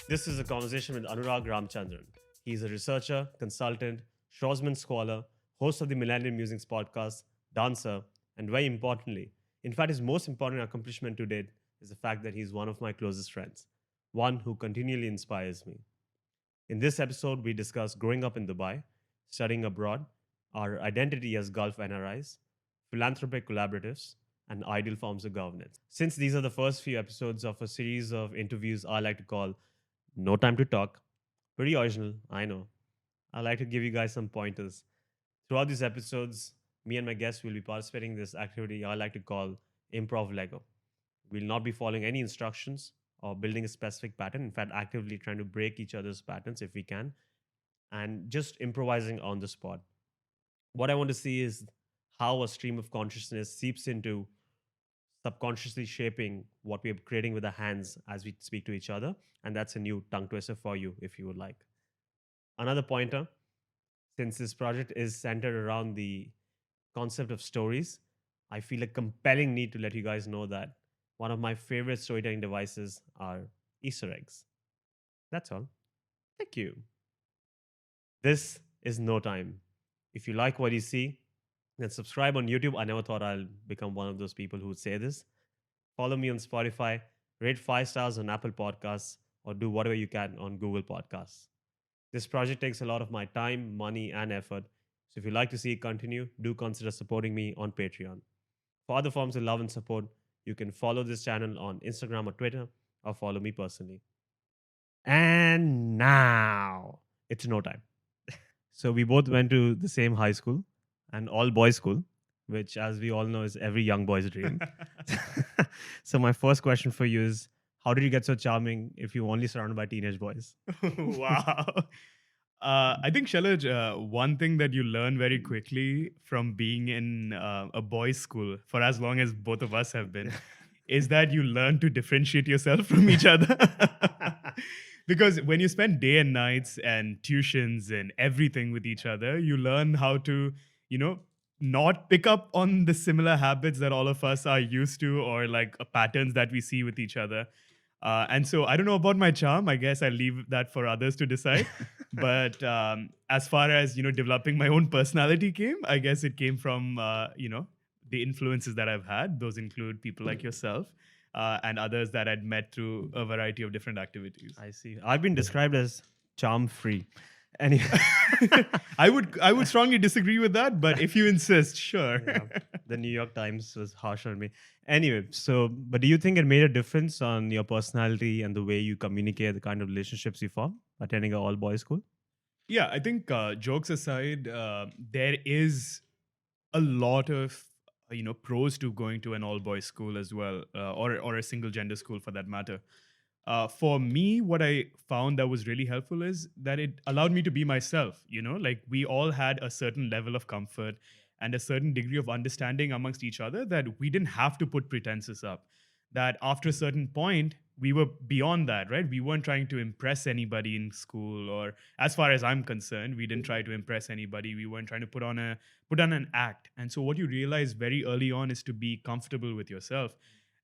This is a conversation with Anurag Ram Chandran. He's a researcher, consultant, Schwarzman scholar, host of the Millennial Musings podcast, dancer, and very importantly, in fact, his most important accomplishment to date is the fact that he's one of my closest friends, one who continually inspires me. In this episode, we discuss growing up in Dubai, studying abroad, our identity as Gulf NRIs, philanthropic collaboratives, and ideal forms of governance. Since these are the first few episodes of a series of interviews I like to call No Time to Talk, pretty original, I know. I like to give you guys some pointers. Throughout these episodes, me and my guests will be participating in this activity I like to call improv Lego. We'll not be following any instructions or building a specific pattern. In fact, actively trying to break each other's patterns if we can, and just improvising on the spot. What I want to see is how a stream of consciousness seeps into subconsciously shaping what we are creating with our hands as we speak to each other. And that's a new tongue twister for you if you would like. Another pointer, since this project is centered around the concept of stories, I feel a compelling need to let you guys know that one of my favorite storytelling devices are Easter eggs. That's all. Thank you. This is no time. If you like what you see, then subscribe on YouTube. I never thought I'll become one of those people who would say this. Follow me on Spotify, rate 5 stars on Apple Podcasts, or do whatever you can on Google Podcasts. This project takes a lot of my time, money, and effort. So if you'd like to see it continue, do consider supporting me on Patreon. For other forms of love and support, you can follow this channel on Instagram or Twitter, or follow me personally. And now it's no time. So we both went to the same high school, an all boys school, which, as we all know, is every young boy's dream. So my first question for you is, how did you get so charming if you're only surrounded by teenage boys? Wow. I think, Shalaj, one thing that you learn very quickly from being in a boys' school for as long as both of us have been is that you learn to differentiate yourself from each other. Because when you spend day and nights and tuitions and everything with each other, you learn how to, you know, not pick up on the similar habits that all of us are used to or like patterns that we see with each other. And so I don't know about my charm. I guess I leave that for others to decide. But as far as developing my own personality came, I guess it came from the influences that I've had. Those include people like yourself and others that I'd met through a variety of different activities. I see. I've been described as charm free. Anyway, I would strongly disagree with that, but if you insist, sure. yeah, the New York Times was harsh on me. Anyway, so, but do you think it made a difference on your personality and the way you communicate, the kind of relationships you form attending a all boys school? Yeah, I think jokes aside, there is a lot of pros to going to an all boys school as well, or a single gender school for that matter. For me, what I found that was really helpful is that it allowed me to be myself. Like we all had a certain level of comfort and a certain degree of understanding amongst each other that we didn't have to put pretenses up. That after a certain point, we were beyond that, right? We weren't trying to impress anybody in school, or as far as I'm concerned, we didn't try to impress anybody. We weren't trying to put on an act. And so what you realize very early on is to be comfortable with yourself.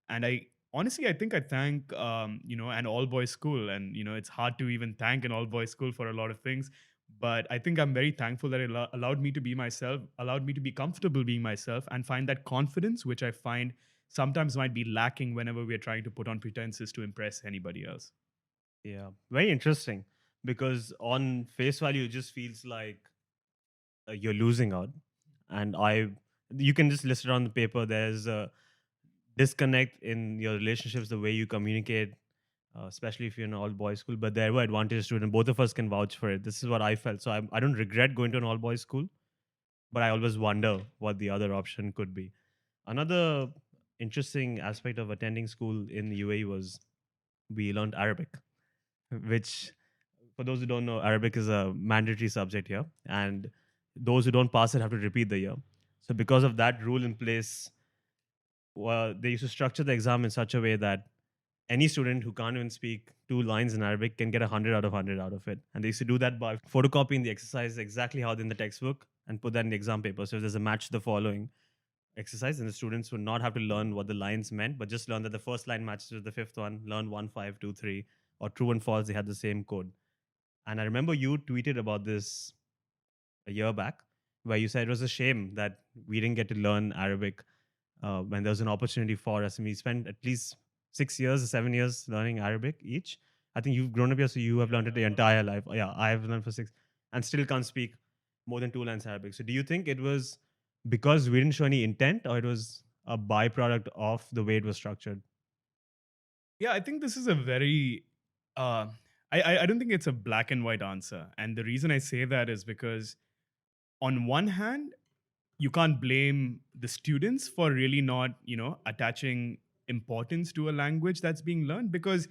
And I honestly, I think I thank an all boys school, and it's hard to even thank an all boys school for a lot of things. But I think I'm very thankful that it allowed me to be myself, allowed me to be comfortable being myself, and find that confidence, which I find sometimes might be lacking whenever we're trying to put on pretenses to impress anybody else. Yeah, very interesting because on face value, it just feels like you're losing out. And you can just list it on the paper. There's a disconnect in your relationships, the way you communicate, especially if you're in an all boys school. But there were advantages to it, and both of us can vouch for it. This is what I felt. So I don't regret going to an all boys school, but I always wonder what the other option could be. Another interesting aspect of attending school in the UAE was we learned Arabic, which, for those who don't know, Arabic is a mandatory subject here, and those who don't pass it have to repeat the year. So, because of that rule in place, well, they used to structure the exam in such a way that any student who can't even speak 2 lines in Arabic can get 100 out of 100 out of it. And they used to do that by photocopying the exercise exactly how in the textbook and put that in the exam paper. So if there's a match to the following exercise, and the students would not have to learn what the lines meant, but just learn that the first line matches with the fifth one, learn 1, 5, 2, 3, or true and false, they had the same code. And I remember you tweeted about this a year back, where you said it was a shame that we didn't get to learn Arabic when there was an opportunity for us. And we spent at least 6 years or 7 years learning Arabic each. I think you've grown up here, so you have learned it your entire life. Yeah, I have learned for 6 and still can't speak more than 2 lines Arabic. So do you think it was because we didn't show any intent, or it was a byproduct of the way it was structured? Yeah, I think this is a very. Uh, I don't think it's a black and white answer, and the reason I say that is because on one hand, you can't blame the students for really not, attaching importance to a language that's being learned, because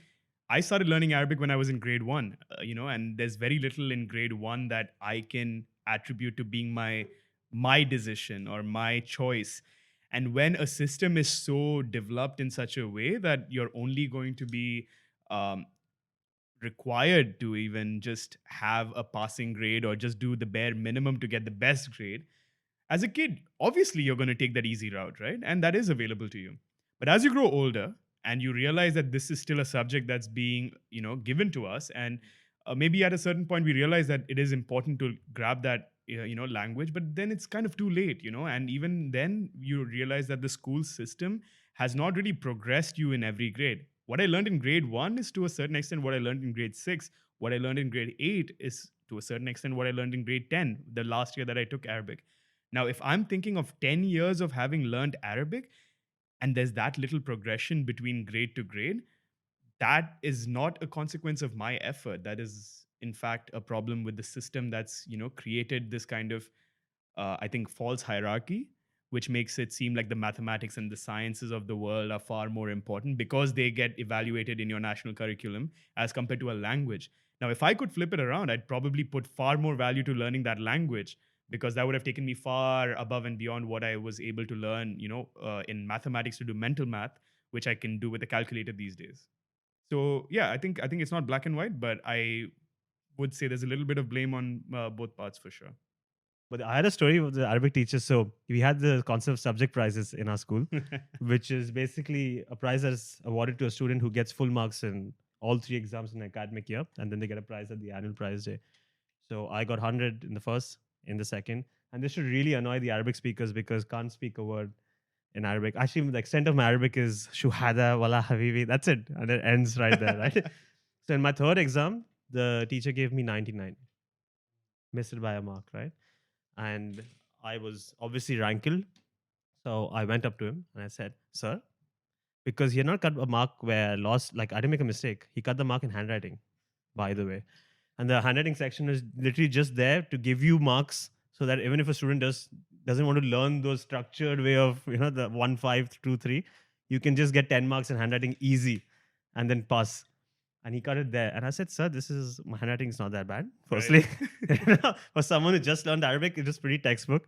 I started learning Arabic when I was in grade 1, and there's very little in grade 1 that I can attribute to being my decision or my choice. And when a system is so developed in such a way that you're only going to be um, required to even just have a passing grade or just do the bare minimum to get the best grade, as a kid, obviously you're going to take that easy route, right? And that is available to you. But as you grow older and you realize that this is still a subject that's being, given to us, and maybe at a certain point we realize that it is important to grab that, language, but then it's kind of too late, and even then you realize that the school system has not really progressed you in every grade. What I learned in grade 1 is to a certain extent what I learned in grade 6. What I learned in grade 8 is to a certain extent what I learned in grade 10, the last year that I took Arabic. Now, if I'm thinking of 10 years of having learned Arabic and there's that little progression between grade to grade, that is not a consequence of my effort. That is, in fact, a problem with the system that's, created this kind of, I think, false hierarchy, which makes it seem like the mathematics and the sciences of the world are far more important because they get evaluated in your national curriculum as compared to a language. Now, if I could flip it around, I'd probably put far more value to learning that language, because that would have taken me far above and beyond what I was able to learn, in mathematics to do mental math, which I can do with a calculator these days. So yeah, I think it's not black and white, but I would say there's a little bit of blame on both parts for sure. But I had a story with the Arabic teacher. So we had the concept of subject prizes in our school, which is basically a prize that is awarded to a student who gets full marks in all 3 exams in an academic year, and then they get a prize at the annual prize day. So I got 100 in the first, in the second, and this should really annoy the Arabic speakers because can't speak a word in Arabic. Actually, the extent of my Arabic is shuhada wala habibi. That's it, and it ends right there, right? So in my third exam, the teacher gave me 99, missed it by a mark, right? And I was obviously rankled. So I went up to him and I said, "Sir," because he had not cut a mark where I lost, like I didn't make a mistake. He cut the mark in handwriting, by the way. And the handwriting section is literally just there to give you marks so that even if a student doesn't want to learn those structured way of, the 1, 5, 2, 3, you can just get 10 marks in handwriting easy and then pass. And he cut it there. And I said, "Sir, my handwriting is not that bad. Firstly, Right. for someone who just learned Arabic, it was pretty textbook.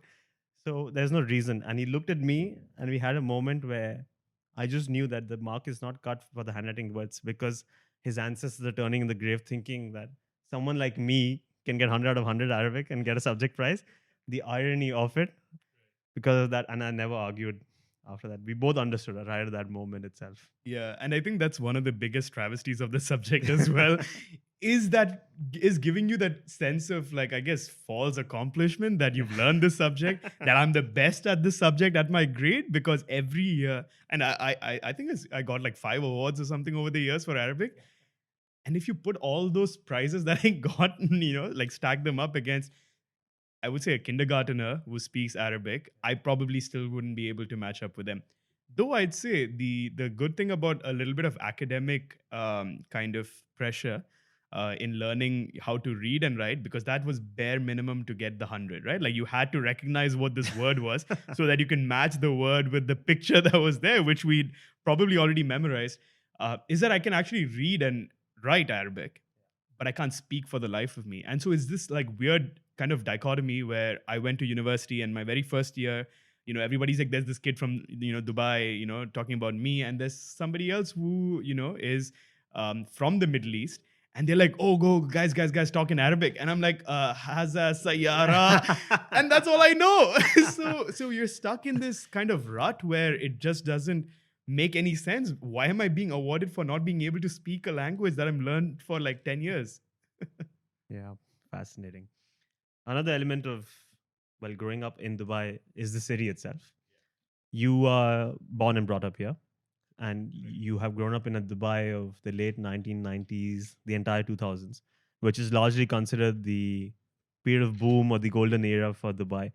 So there's no reason." And he looked at me and we had a moment where I just knew that the mark is not cut for the handwriting words, because his ancestors are turning in the grave thinking that someone like me can get 100 out of 100 Arabic and get a subject prize. The irony of it, because of that. And I never argued after that. We both understood it right at that moment itself. Yeah, and I think that's one of the biggest travesties of the subject as well. is giving you that sense of, like, I guess, false accomplishment that you've learned this subject, that I'm the best at this subject at my grade, because every year, and I think I got like 5 awards or something over the years for Arabic. And if you put all those prizes that I got, like stack them up against, I would say, a kindergartner who speaks Arabic, I probably still wouldn't be able to match up with them. Though I'd say the good thing about a little bit of academic kind of pressure in learning how to read and write, because that was bare minimum to get the 100, right? Like, you had to recognize what this word was so that you can match the word with the picture that was there, which we'd probably already memorized, is that I can actually read and write Arabic, but I can't speak for the life of me. And so it's this like weird kind of dichotomy where I went to university, and my very first year, everybody's like, there's this kid from, Dubai, talking about me. And there's somebody else who, is from the Middle East. And they're like, "Oh, go, guys, talk in Arabic." And I'm like, Haza Sayara. And that's all I know. So you're stuck in this kind of rut where it just doesn't make any sense. Why am I being awarded for not being able to speak a language that I've learned for like 10 years? Yeah, fascinating. Another element of, well, growing up in Dubai is the city itself. You are born and brought up here, and you have grown up in a Dubai of the late 1990s, the entire 2000s, which is largely considered the period of boom or the golden era for Dubai.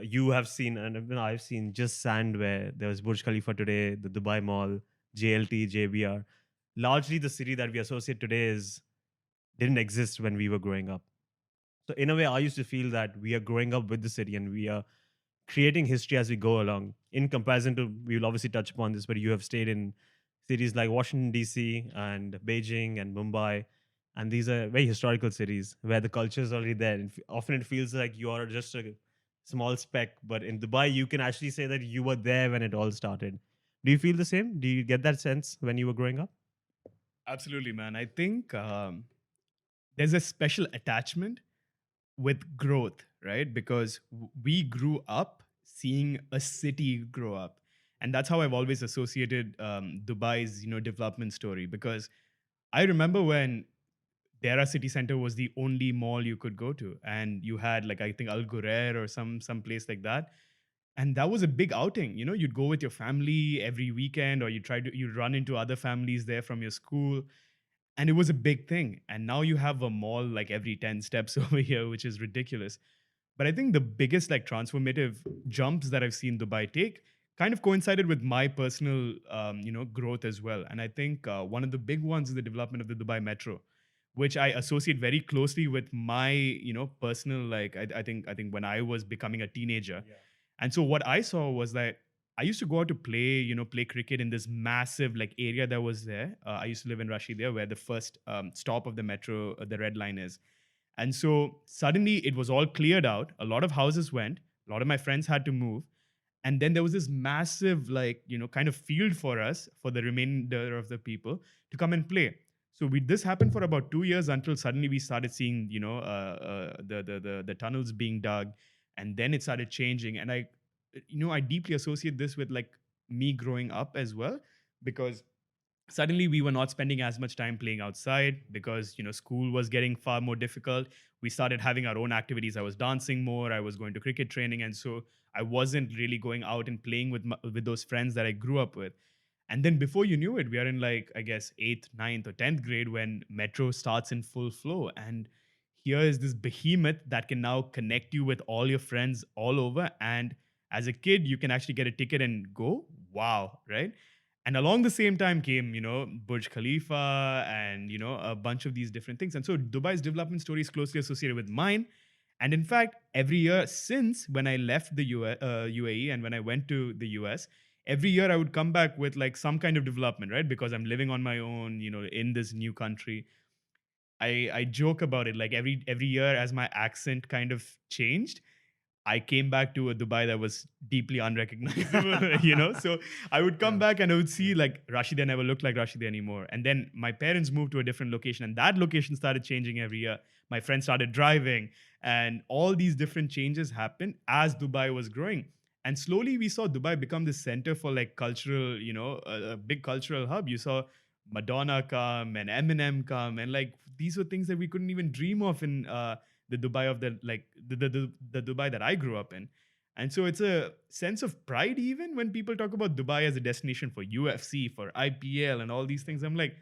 You have seen, and I've seen just sand where there was Burj Khalifa today, the Dubai Mall, JLT, JBR. Largely, the city that we associate today is didn't exist when we were growing up. So in a way, I used to feel that we are growing up with the city and we are creating history as we go along. In comparison to, we will obviously touch upon this, but you have stayed in cities like Washington D.C. and Beijing and Mumbai, and these are very historical cities where the culture is already there. And often it feels like you are just a small speck, but in Dubai, you can actually say that you were there when it all started. Do you feel the same? Do you get that sense when you were growing up? Absolutely, man. I think there's a special attachment with growth, right? Because we grew up seeing a city grow up, and that's how I've always associated Dubai's development story. Because I remember when Dera City Center was the only mall you could go to, and you had like I think Al Ghurair or some place like that, and that was a big outing. You'd go with your family every weekend, or you run into other families there from your school, and it was a big thing. And now you have a mall like every 10 steps over here, which is ridiculous. But I think the biggest like transformative jumps that I've seen Dubai take kind of coincided with my personal growth as well. And I think one of the big ones is the development of the Dubai metro, which I associate very closely with my personal, like I think when I was becoming a teenager. Yeah. And so what I saw was that I used to go out to play cricket in this massive like area that was there. I used to live in Rashidiyah, where the first stop of the metro, the red line is. And so suddenly it was all cleared out. A lot of houses went. A lot of my friends had to move. And then there was this massive, like, kind of field for us, for the remainder of the people to come and play. So this happened for about 2 years until suddenly we started seeing, the tunnels being dug, and then it started changing. And I deeply associate this with like me growing up as well, because suddenly we were not spending as much time playing outside because school was getting far more difficult. We started having our own activities. I was dancing more, I was going to cricket training, and so I wasn't really going out and playing with those friends that I grew up with. And then before you knew it, we are in like I guess 8th, ninth, or 10th grade when metro starts in full flow. And here is this behemoth that can now connect you with all your friends all over. And as a kid you can actually get a ticket and go. Wow, right? And along the same time came, Burj Khalifa and, a bunch of these different things. And so Dubai's development story is closely associated with mine. And in fact, every year since when I left the UAE and when I went to the US, every year I would come back with like some kind of development, right? Because I'm living on my own, in this new country. I joke about it like every year as my accent kind of changed, I came back to a Dubai that was deeply unrecognizable, So I would come back and I would see like Rashida never looked like Rashida anymore. And then my parents moved to a different location, and that location started changing every year. My friends started driving, and all these different changes happened as Dubai was growing. And slowly we saw Dubai become the center for like cultural, a big cultural hub. You saw Madonna come and Eminem come, and like these were things that we couldn't even dream of in the Dubai of the Dubai that I grew up in. And so it's a sense of pride even when people talk about Dubai as a destination for UFC, for IPL, and all these things. I'm like,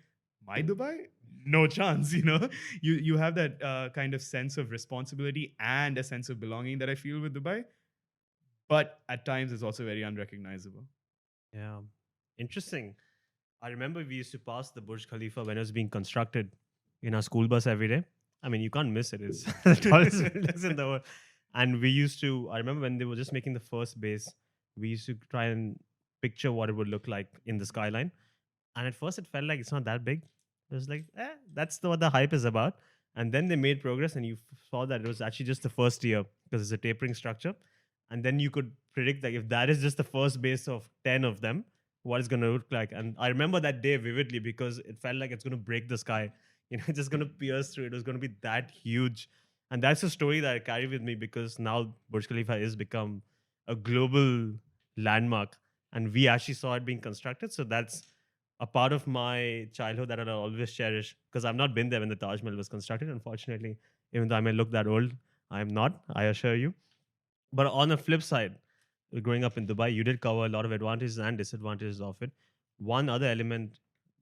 my Dubai? No chance, You have that kind of sense of responsibility and a sense of belonging that I feel with Dubai, but at times it's also very unrecognizable. Yeah. Interesting. I remember we used to pass the Burj Khalifa when it was being constructed in our school bus every day. I mean, you can't miss it. It's the tallest buildings in the world. And we used to, I remember when they were just making the first base, we used to try and picture what it would look like in the skyline. And at first, it felt like it's not that big. It was like, that's what the hype is about. And then they made progress, and you saw that it was actually just the first year because it's a tapering structure. And then you could predict that if that is just the first base of 10 of them, what it's going to look like. And I remember that day vividly because it felt like it's going to break the sky. It's just going to pierce through. It was going to be that huge. And that's a story that I carry with me because now Burj Khalifa has become a global landmark. and we actually saw it being constructed. So that's a part of my childhood that I'll always cherish, because I've not been there when the Taj Mahal was constructed, unfortunately. Even though I may look that old, I am not, I assure you. But on the flip side, growing up in Dubai, you did cover a lot of advantages and disadvantages of it. One other element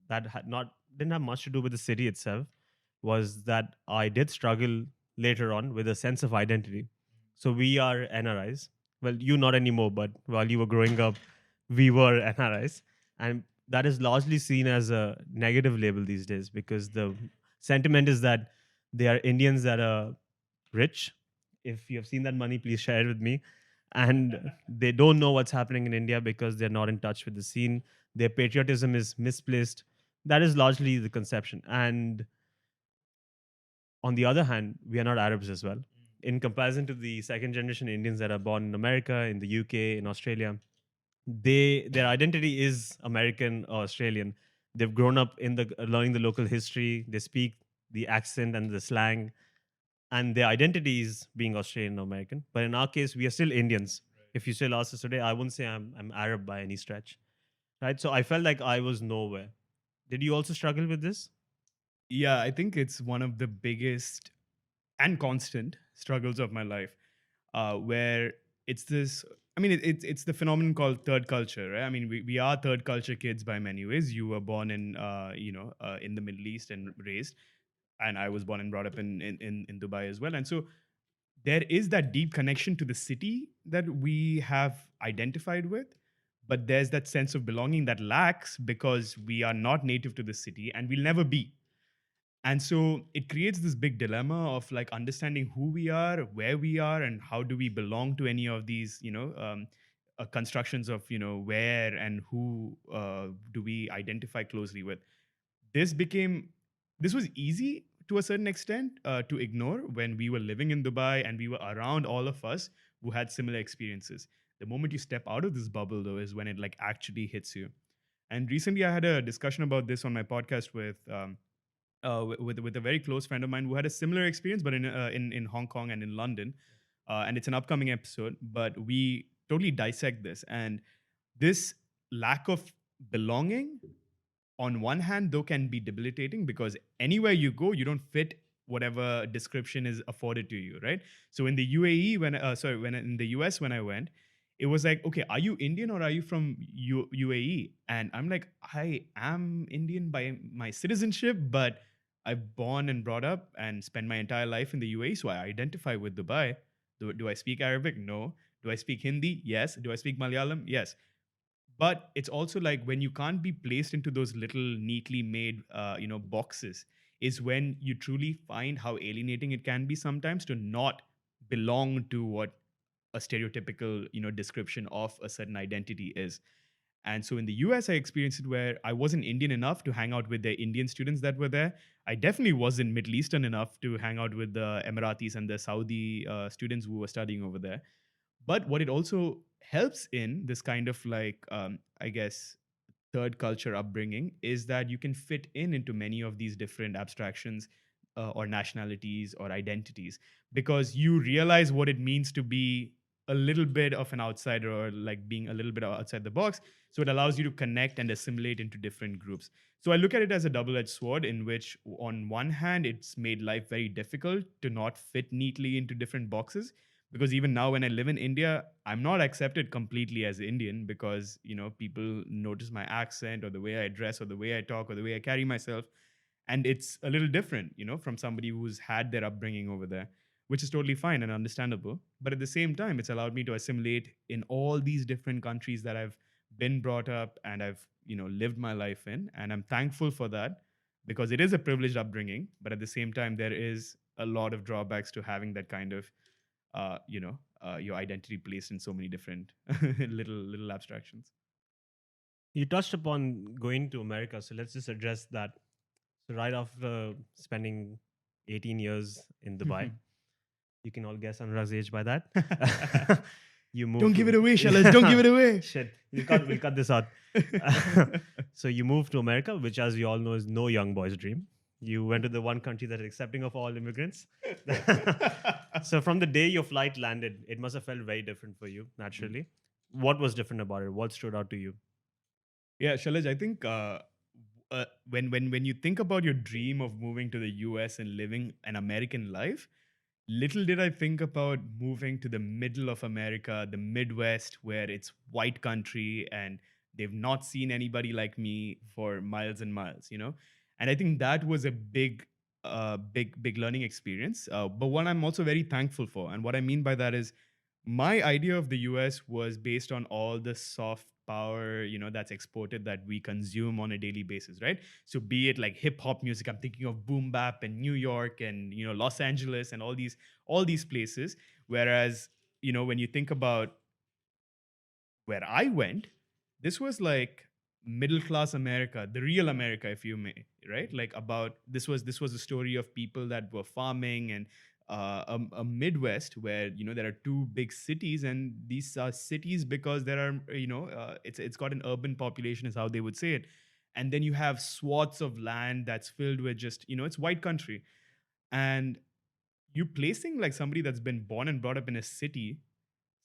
that didn't have much to do with the city itself was that I did struggle later on with a sense of identity. So we are NRIs. Well, you not anymore, but while you were growing up, we were NRIs, and that is largely seen as a negative label these days, because the sentiment is that they are Indians that are rich. If you have seen that money, please share it with me. And they don't know what's happening in India because they're not in touch with the scene. Their patriotism is misplaced. That is largely the conception. And on the other hand, we are not Arabs as well. In comparison to the second generation Indians that are born in America, in the UK, in Australia, their identity is American or Australian. They've grown up in the learning the local history. They speak the accent and the slang, and their identity is being Australian or American. But in our case, we are still Indians. If you still ask us today, I wouldn't say I'm Arab by any stretch, right? So I felt like I was nowhere. Did you also struggle with this? Yeah, I think it's one of the biggest and constant struggles of my life, where it's this. I mean, it's the phenomenon called third culture, right? I mean, we are third culture kids by many ways. You were born in, in the Middle East and raised, and I was born and brought up in Dubai as well. And so there is that deep connection to the city that we have identified with, but there's that sense of belonging that lacks because we are not native to the city and we'll never be. And so it creates this big dilemma of like understanding who we are, where we are, and how do we belong to any of these, constructions of, where and who do we identify closely with. This became, this was easy to a certain extent to ignore when we were living in Dubai and we were around all of us who had similar experiences. The moment you step out of this bubble, though, is when it like actually hits you. And recently, I had a discussion about this on my podcast with a very close friend of mine who had a similar experience, but in Hong Kong and in London, and it's an upcoming episode. But we totally dissect this, and this lack of belonging, on one hand, though, can be debilitating because anywhere you go, you don't fit whatever description is afforded to you, right? So in the UAE, when in the US when I went, it was like, okay, are you Indian or are you from UAE? And I'm like, I am Indian by my citizenship, but I've born and brought up and spent my entire life in the UAE, so I identify with Dubai. Do I speak Arabic? No. Do I speak Hindi? Yes. Do I speak Malayalam? Yes. But it's also like when you can't be placed into those little neatly made, boxes, is when you truly find how alienating it can be sometimes to not belong to what a stereotypical, description of a certain identity is. And so in the US, I experienced it where I wasn't Indian enough to hang out with the Indian students that were there. I definitely wasn't Middle Eastern enough to hang out with the Emiratis and the Saudi students who were studying over there. But what it also helps in this kind of like, I guess, third culture upbringing is that you can fit in into many of these different abstractions or nationalities or identities because you realize what it means to be a little bit of an outsider or like being a little bit outside the box. So it allows you to connect and assimilate into different groups. So I look at it as a double-edged sword in which on one hand it's made life very difficult to not fit neatly into different boxes, because even now when I live in India, I'm not accepted completely as Indian because people notice my accent or the way I dress or the way I talk or the way I carry myself, and it's a little different from somebody who's had their upbringing over there, which is totally fine and understandable. But at the same time, it's allowed me to assimilate in all these different countries that I've been brought up and I've lived my life in, and I'm thankful for that because it is a privileged upbringing. But at the same time, there is a lot of drawbacks to having that kind of your identity placed in so many different little abstractions. You touched upon going to America, so let's just address that. So right after spending 18 years in Dubai, you can all guess Anurag's age by that. You moved. Don't give it away, Shalaj. Don't give it away. Shit, we'll cut this out. So you moved to America, which, as you all know, is no young boy's dream. You went to the one country that is accepting of all immigrants. So from the day your flight landed, it must have felt very different for you, naturally. What was different about it? What stood out to you? Yeah, Shalaj, I think when you think about your dream of moving to the US and living an American life, little did I think about moving to the middle of America, the Midwest, where it's white country and they've not seen anybody like me for miles and miles, you know? And I think that was a big learning experience. But one I'm also very thankful for. And what I mean by that is my idea of the US was based on all the soft power, that's exported that we consume on a daily basis, right? So be it like hip hop music, I'm thinking of boom bap and New York and Los Angeles and all these places. Whereas, when you think about where I went, this was like middle class America, the real America, if you may, right? Like about this was a story of people that were farming and a Midwest where there are two big cities, and these are cities because there are it's got an urban population, is how they would say it, and then you have swaths of land that's filled with just it's white country, and you placing like somebody that's been born and brought up in a city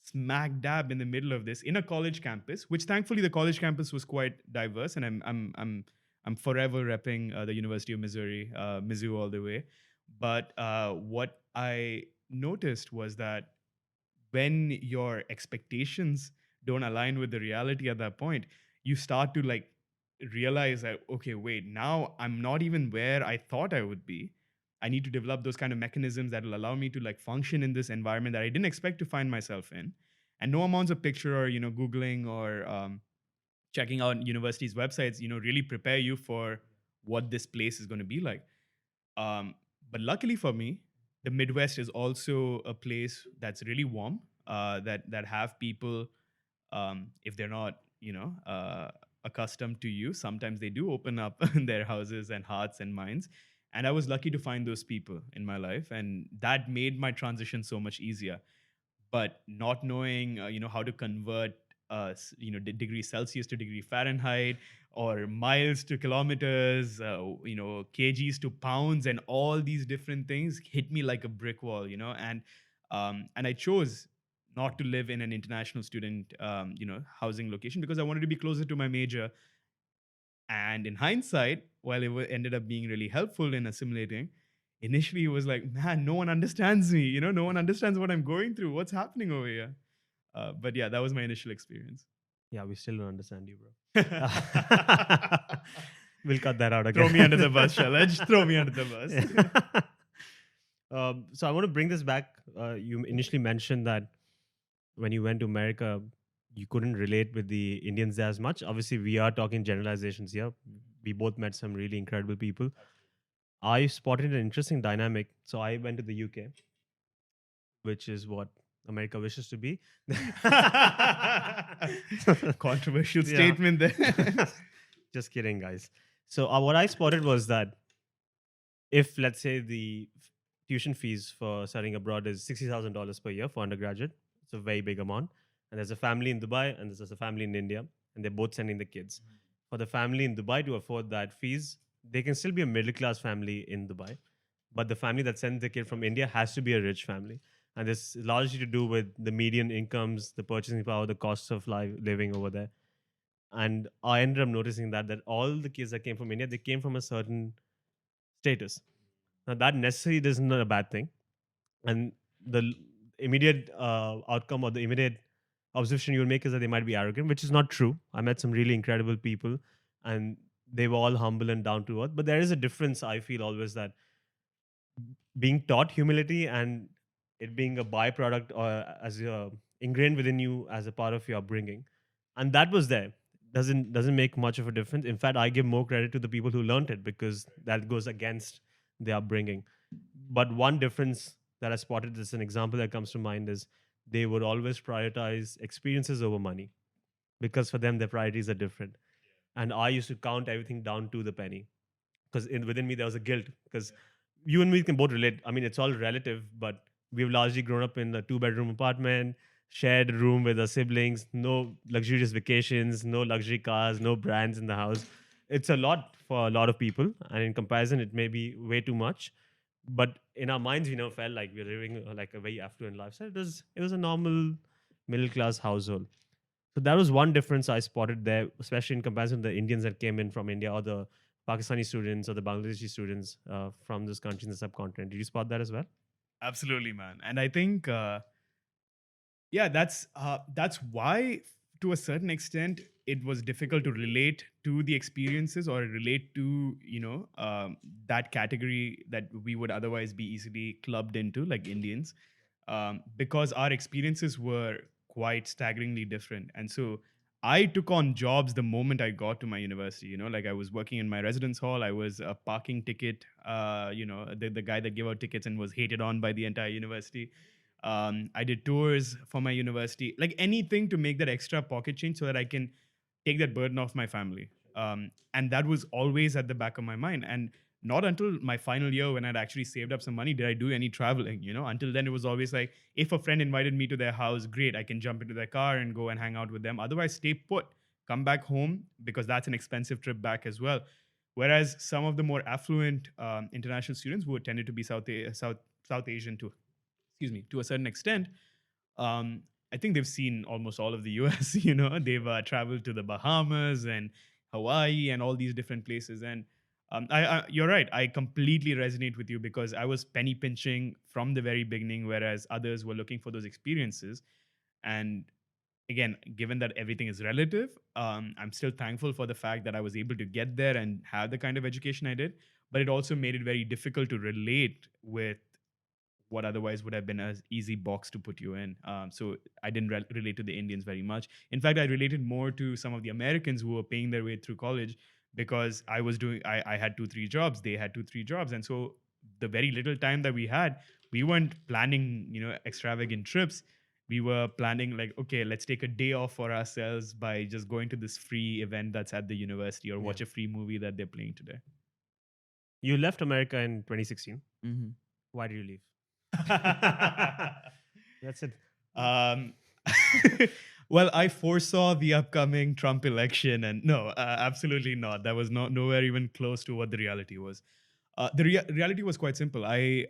smack dab in the middle of this in a college campus, which thankfully the college campus was quite diverse, and I'm forever repping the University of Missouri, Mizzou all the way. But what I noticed was that when your expectations don't align with the reality at that point, you start to like realize that, okay, wait, now I'm not even where I thought I would be. I need to develop those kind of mechanisms that will allow me to like function in this environment that I didn't expect to find myself in. And no amounts of picture or Googling or checking out universities' websites really prepare you for what this place is going to be like. um, but luckily for me, the Midwest is also a place that's really warm. That have people, if they're not, accustomed to you, sometimes they do open up their houses and hearts and minds. And I was lucky to find those people in my life, and that made my transition so much easier. But not knowing how to convert degree Celsius to degree Fahrenheit, or miles to kilometers, kgs to pounds, and all these different things hit me like a brick wall, and I chose not to live in an international student housing location because I wanted to be closer to my major. And in hindsight, while it ended up being really helpful in assimilating, initially it was like, man, no one understands me. No one understands what I'm going through. What's happening over here? But yeah, that was my initial experience. Yeah, we still don't understand you, bro. We'll cut that out again. Throw me under the bus, Shalaj. Throw me under the bus. Yeah. So I want to bring this back. You initially mentioned that when you went to America, you couldn't relate with the Indians as much. Obviously, we are talking generalizations here. We both met some really incredible people. I spotted an interesting dynamic. So I went to the UK, which is what America wishes to be. Controversial Yeah. statement there. Just kidding, guys. So what I spotted was that if, let's say, the tuition fees for studying abroad is $60,000 per year for undergraduate, it's a very big amount. And there's a family in Dubai and there's a family in India, and they're both sending the kids. For the family in Dubai to afford that fees, they can still be a middle class family in Dubai, but the family that sends the kid from India has to be a rich family. And this is largely to do with the median incomes, the purchasing power, the costs of living over there. And I ended up noticing that all the kids that came from India, they came from a certain status. Now that necessarily isn't a bad thing, and the immediate outcome or the immediate observation you will make is that they might be arrogant, which is not true. I met some really incredible people, and they were all humble and down to earth. But there is a difference, I feel always, that being taught humility and it being a byproduct or as ingrained within you as a part of your upbringing, and that was there, doesn't make much of a difference. In fact, I give more credit to the people who learned it because that goes against their upbringing. But one difference that I spotted as an example that comes to mind is they would always prioritize experiences over money because for them their priorities are different. And I used to count everything down to the penny because within me there was a guilt because you and me can both relate. I mean, it's all relative, but we've largely grown up in a 2-bedroom apartment, shared a room with our siblings, no luxurious vacations, no luxury cars, no brands in the house. It's a lot for a lot of people, and in comparison, it may be way too much. But in our minds, we never felt like we were living like a very affluent lifestyle. It was a normal middle class household. So that was one difference I spotted there, especially in comparison to the Indians that came in from India or the Pakistani students or the Bangladeshi students from this country in the subcontinent. Did you spot that as well? Absolutely, man. And I think, yeah, that's why, to a certain extent, it was difficult to relate to the experiences or relate to that category that we would otherwise be easily clubbed into, like Indians, because our experiences were quite staggeringly different. And so I took on jobs the moment I got to my university. Like I was working in my residence hall. I was a parking ticket, the guy that gave out tickets and was hated on by the entire university. I did tours for my university, like anything to make that extra pocket change so that I can take that burden off my family. And that was always at the back of my mind. And not until my final year, when I'd actually saved up some money, did I do any traveling. Until then, it was always like, if a friend invited me to their house, great, I can jump into their car and go and hang out with them. Otherwise, stay put, come back home, because that's an expensive trip back as well. Whereas some of the more affluent international students who tended to be South Asian to, excuse me, to a certain extent, um, I think they've seen almost all of the US. They've traveled to the Bahamas and Hawaii and all these different places. And you're right. I completely resonate with you, because I was penny pinching from the very beginning, whereas others were looking for those experiences. And again, given that everything is relative, I'm still thankful for the fact that I was able to get there and have the kind of education I did. But it also made it very difficult to relate with what otherwise would have been an easy box to put you in. So I didn't relate to the Indians very much. In fact, I related more to some of the Americans who were paying their way through college, because I had 2-3 jobs, they had 2-3 jobs. And so the very little time that we had, we weren't planning, extravagant trips. We were planning like, okay, let's take a day off for ourselves by just going to this free event that's at the university, or watch a free movie that they're playing today. You left America in 2016. Mm-hmm. Why did you leave? That's it. Um, well, I foresaw the upcoming Trump election, and no, absolutely not. That was nowhere even close to what the reality was. The reality was quite simple. I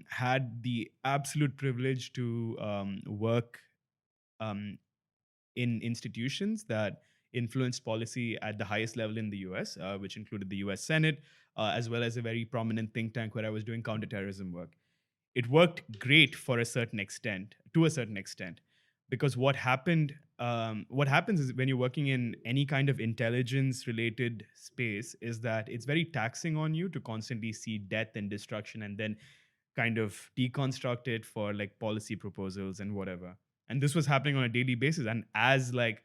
had the absolute privilege to work um, in institutions that influenced policy at the highest level in the US, which included the US Senate, as well as a very prominent think tank where I was doing counterterrorism work. It worked great for a certain extent, to a certain extent, because what happens is, when you're working in any kind of intelligence related space, is that it's very taxing on you to constantly see death and destruction, and then kind of deconstruct it for like policy proposals and whatever. And this was happening on a daily basis. And as like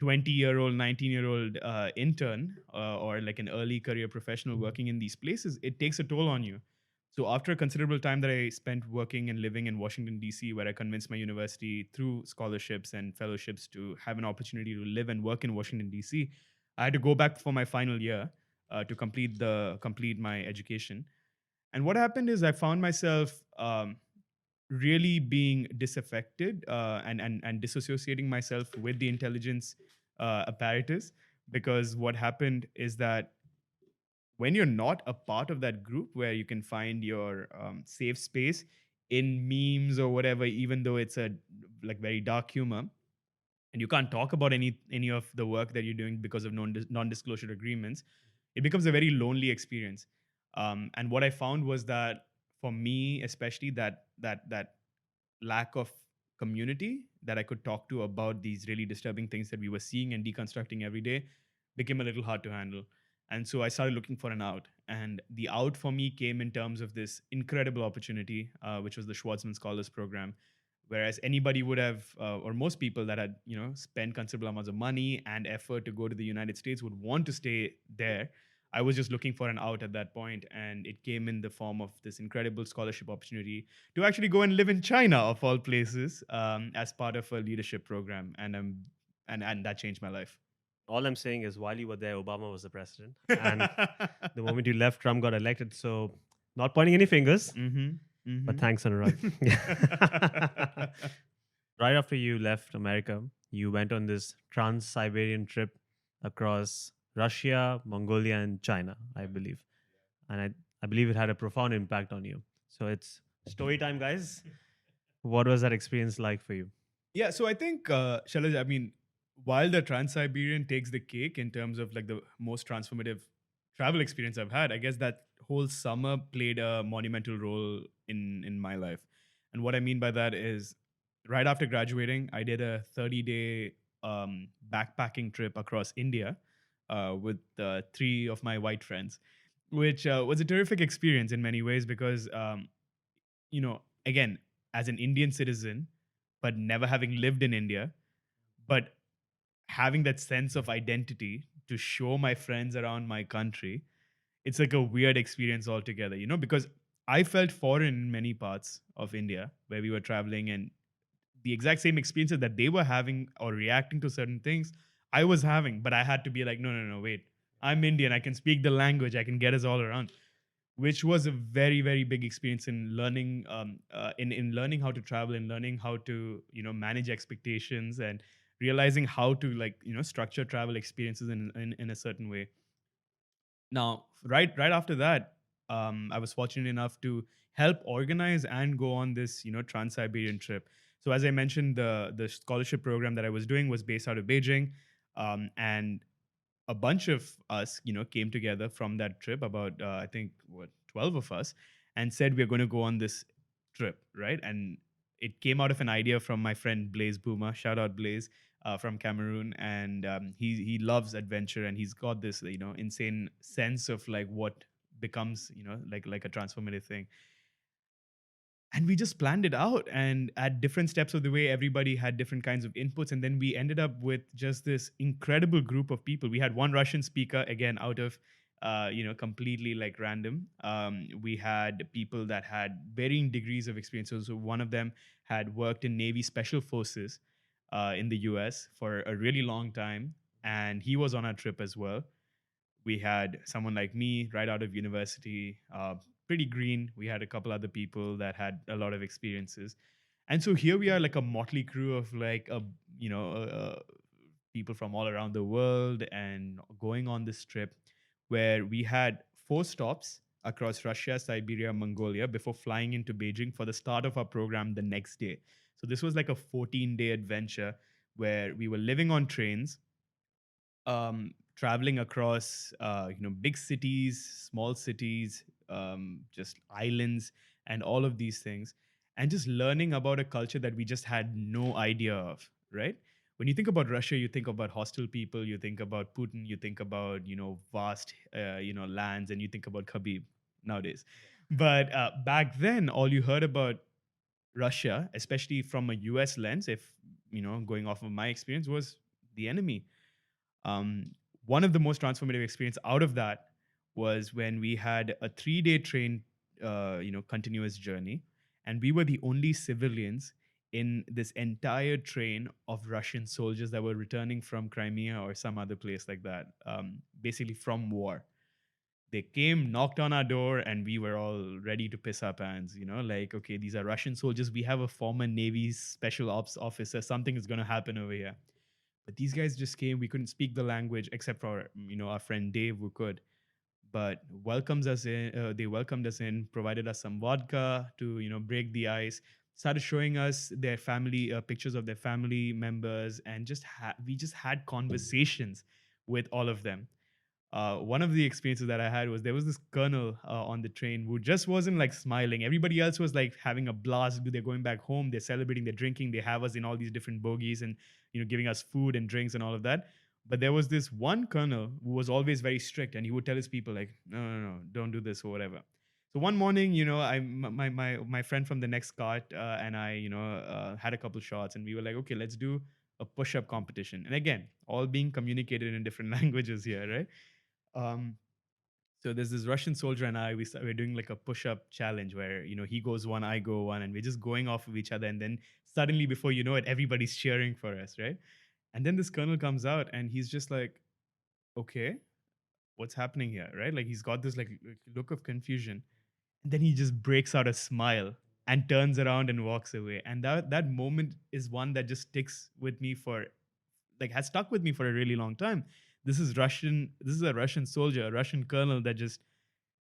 20-year-old, 19-year-old intern, or like an early career professional working in these places, it takes a toll on you. So after a considerable time that I spent working and living in Washington, D.C., where I convinced my university through scholarships and fellowships to have an opportunity to live and work in Washington, D.C., I had to go back for my final year to complete my education. And what happened is, I found myself really being disaffected, and disassociating myself with the intelligence apparatus, because what happened is that when you're not a part of that group where you can find your safe space in memes or whatever, even though it's a like very dark humor, and you can't talk about any of the work that you're doing because of non-disclosure agreements, it becomes a very lonely experience. And what I found was that, for me especially, that lack of community that I could talk to about these really disturbing things that we were seeing and deconstructing every day became a little hard to handle. And so I started looking for an out. And the out for me came in terms of this incredible opportunity, which was the Schwarzman Scholars Program. Whereas anybody would have, or most people that had, spent considerable amounts of money and effort to go to the United States would want to stay there. I was just looking for an out at that point, and it came in the form of this incredible scholarship opportunity to actually go and live in China, of all places, as part of a leadership program, and that changed my life. All I'm saying is, while you were there, Obama was the president, and the moment you left, Trump got elected. So, not pointing any fingers, but thanks, Anurag. Right after you left America, you went on this trans-Siberian trip across Russia, Mongolia, and China, I believe. And I believe it had a profound impact on you. So it's story time, guys. What was that experience like for you? Yeah, so I think, Shalaj, I mean, while the Trans-Siberian takes the cake in terms of like the most transformative travel experience I've had, I guess that whole summer played a monumental role in my life. And what I mean by that is right after graduating, I did a 30-day backpacking trip across India with three of my white friends, which was a terrific experience in many ways because, again, as an Indian citizen, but never having lived in India, but having that sense of identity to show my friends around my country, it's like a weird experience altogether, because I felt foreign in many parts of India where we were traveling, and the exact same experiences that they were having or reacting to certain things I was having, but I had to be like, no, no, no, wait, I'm Indian, I can speak the language, I can get us all around, which was a very very big experience in learning in learning how to travel and learning how to manage expectations and realizing how to like structure travel experiences in a certain way. Now right after that, I was fortunate enough to help organize and go on this trans-Siberian trip. So as I mentioned, the scholarship program that I was doing was based out of Beijing, and a bunch of us, came together from that trip, about I think what 12 of us, and said we're going to go on this trip, right? And it came out of an idea from my friend Blaze Boomer. Shout out Blaze from Cameroon, and he loves adventure, and he's got this insane sense of like what becomes like a transformative thing. And we just planned it out, and at different steps of the way everybody had different kinds of inputs, and then we ended up with just this incredible group of people. We had one Russian speaker, again out of completely like random. We had people that had varying degrees of experience. So one of them had worked in Navy Special Forces in the US for a really long time, and he was on our trip as well. We had someone like me right out of university, pretty green. We had a couple other people that had a lot of experiences, and so here we are, like a motley crew of like a people from all around the world, and going on this trip where we had 4 stops across Russia, Siberia, Mongolia before flying into Beijing for the start of our program the next day. So this was like a 14-day adventure where we were living on trains, traveling across big cities, small cities, just islands, and all of these things, and just learning about a culture that we just had no idea of. Right? When you think about Russia, you think about hostile people, you think about Putin, you think about vast lands, and you think about Khabib nowadays. But back then, all you heard about Russia, especially from a US lens, if going off of my experience, was the enemy. um, One of the most transformative experience out of that was when we had a 3-day train, continuous journey, and we were the only civilians in this entire train of Russian soldiers that were returning from Crimea or some other place like that, basically from war. They came, knocked on our door, and we were all ready to piss our pants. Like, okay, these are Russian soldiers. We have a former Navy special ops officer. Something is going to happen over here. But these guys just came. We couldn't speak the language except for our friend Dave, who could. But welcomes us in. They welcomed us in, provided us some vodka to break the ice. Started showing us their family pictures of their family members, and we just had conversations with all of them. One of the experiences that I had was there was this colonel on the train who just wasn't like smiling. Everybody else was like having a blast. They're going back home. They're celebrating. They're drinking. They have us in all these different bogies and giving us food and drinks and all of that. But there was this one colonel who was always very strict, and he would tell his people like, no, no, no, don't do this or whatever. So one morning, my friend from the next cart and I, had a couple shots, and we were like, okay, let's do a push-up competition. And again, all being communicated in different languages here, right? Um, so there's this Russian soldier and I. We're doing like a push-up challenge where he goes one, I go one, and we're just going off of each other. And then suddenly, before you know it, everybody's cheering for us, right? And then this colonel comes out and he's just like, "Okay, what's happening here?" Right? Like he's got this like look of confusion, and then he just breaks out a smile and turns around and walks away. And that moment is one that just sticks with me for like has stuck with me for a really long time. This is a Russian soldier, a Russian colonel that just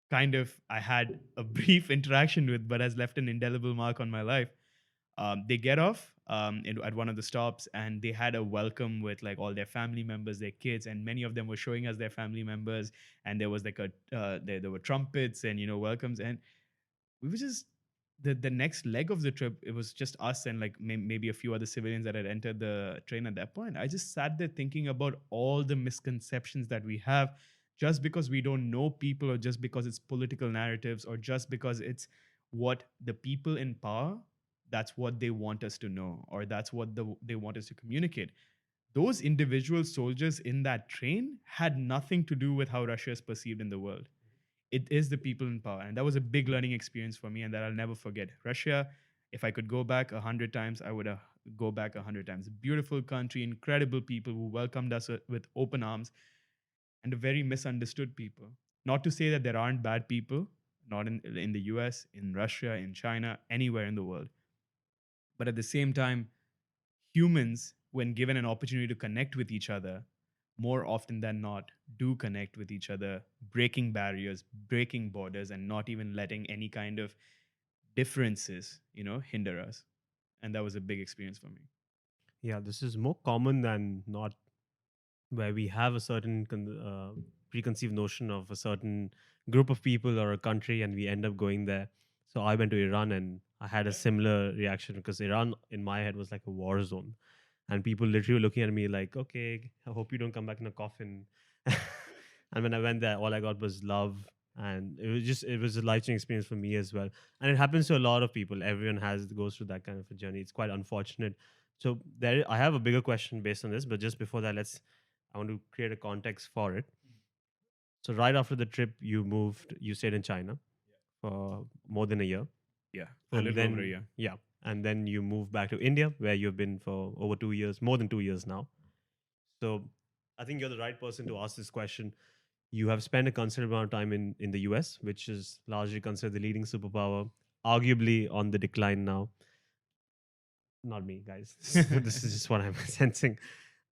kind of I had a brief interaction with, but has left an indelible mark on my life. They get off at one of the stops, and they had a welcome with like all their family members, their kids, and many of them were showing us their family members. And there was like there were trumpets and welcomes, and we were just the next leg of the trip. It was just us and like maybe a few other civilians that had entered the train at that point. I just sat there thinking about all the misconceptions that we have, just because we don't know people, or just because it's political narratives, or just because it's what the people in power, that's what they want us to know, or that's what they want us to communicate. Those individual soldiers in that train had nothing to do with how Russia is perceived in the world. It is the people in power. And that was a big learning experience for me, and that I'll never forget. Russia, if I could go back 100 times, I would go back 100 times. Beautiful country, incredible people who welcomed us with open arms, and a very misunderstood people. Not to say that there aren't bad people, not in the US, in Russia, in China, anywhere in the world. But at the same time, humans, when given an opportunity to connect with each other, more often than not, do connect with each other, breaking barriers, breaking borders, and not even letting any kind of differences, hinder us. And that was a big experience for me. Yeah, this is more common than not, where we have a certain preconceived notion of a certain group of people or a country, and we end up going there. So I went to Iran, and I had a similar reaction, because Iran in my head was like a war zone, and people literally were looking at me like, okay, I hope you don't come back in a coffin. And when I went there, all I got was love, and it was a life-changing experience for me as well. And it happens to a lot of people. Everyone goes through that kind of a journey. It's quite unfortunate. So there, I have a bigger question based on this, but just before that, I want to create a context for it. So right after the trip, you stayed in China for more than a year, Yeah, for a and little over a then year. yeah, and then you moved back to India, where you've been for over 2 years, more than 2 years now. So I think you're the right person to ask this question. You have spent a considerable amount of time in the US, which is largely considered the leading superpower, arguably on the decline now. Not me, guys. This is just what I'm sensing.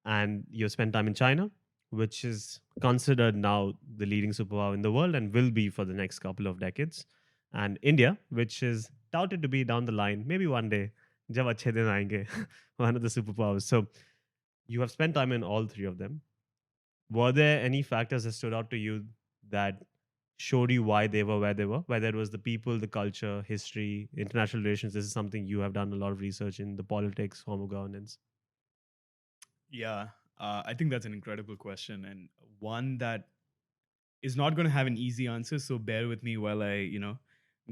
And you spent time in China, which is considered now the leading superpower in the world and will be for the next couple of decades. And India, which is touted to be down the line, maybe one day, jab achhe din aayenge, one of the superpowers. So you have spent time in all three of them. Were there any factors that stood out to you that showed you why they were where they were? Whether it was the people, the culture, history, international relations. This is something you have done a lot of research in, the politics, form of governance. Yeah, I think that's an incredible question, and one that is not going to have an easy answer. So bear with me while I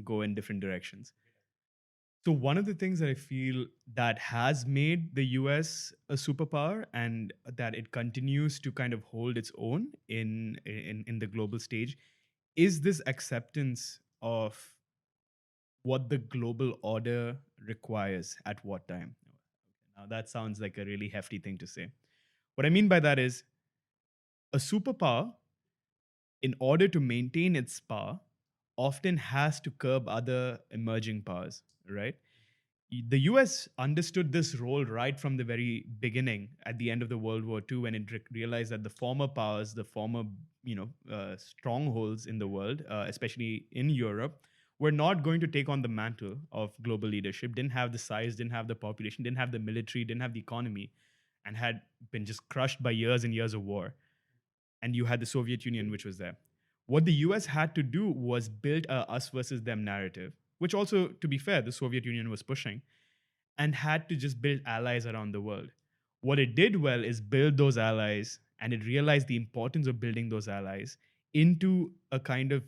go in different directions. So one of the things that I feel that has made the US a superpower, and that it continues to kind of hold its own in the global stage, is this acceptance of what the global order requires at what time. Now that sounds like a really hefty thing to say. What I mean by that is, a superpower, in order to maintain its power, often has to curb other emerging powers, right? The US understood this role right from the very beginning at the end of the World War II, when it realized that the former powers, the former strongholds in the world, especially in Europe, were not going to take on the mantle of global leadership, didn't have the size, didn't have the population, didn't have the military, didn't have the economy, and had been just crushed by years and years of war. And you had the Soviet Union, which was there. What the US had to do was build a us versus them narrative, which also, to be fair, the Soviet Union was pushing, and had to just build allies around the world. What it did well is build those allies, and it realized the importance of building those allies into a kind of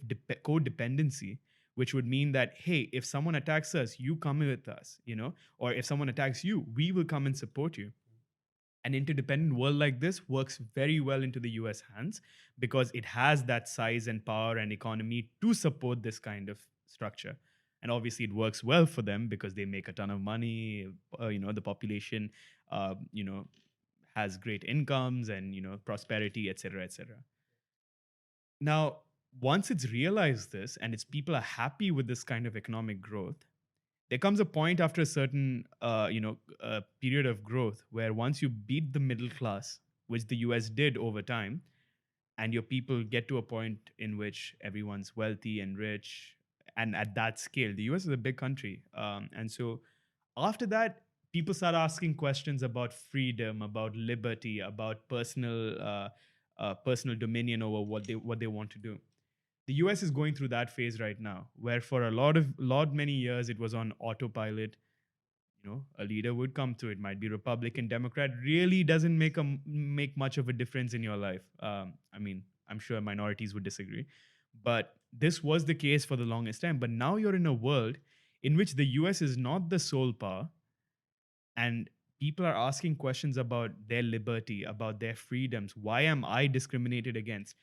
codependency, which would mean that, hey, if someone attacks us, you come with us, or if someone attacks you, we will come and support you. An interdependent world like this works very well into the US hands, because it has that size and power and economy to support this kind of structure. And obviously it works well for them because they make a ton of money. The population uh, you know has great incomes and prosperity, etc., etc. Now, once it's realized this and its people are happy with this kind of economic growth, there comes a point after a certain period of growth, where once you beat the middle class, which the US did over time, and your people get to a point in which everyone's wealthy and rich, and at that scale, the US is a big country, and so after that, people start asking questions about freedom, about liberty, about personal dominion over what they want to do. The US is going through that phase right now, where for a lot many years it was on autopilot. A leader would come through. It might be Republican, Democrat. Really doesn't make much of a difference in your life. I mean, I'm sure minorities would disagree, but this was the case for the longest time. But now you're in a world in which the US is not the sole power, and people are asking questions about their liberty, about their freedoms. Why am I discriminated against?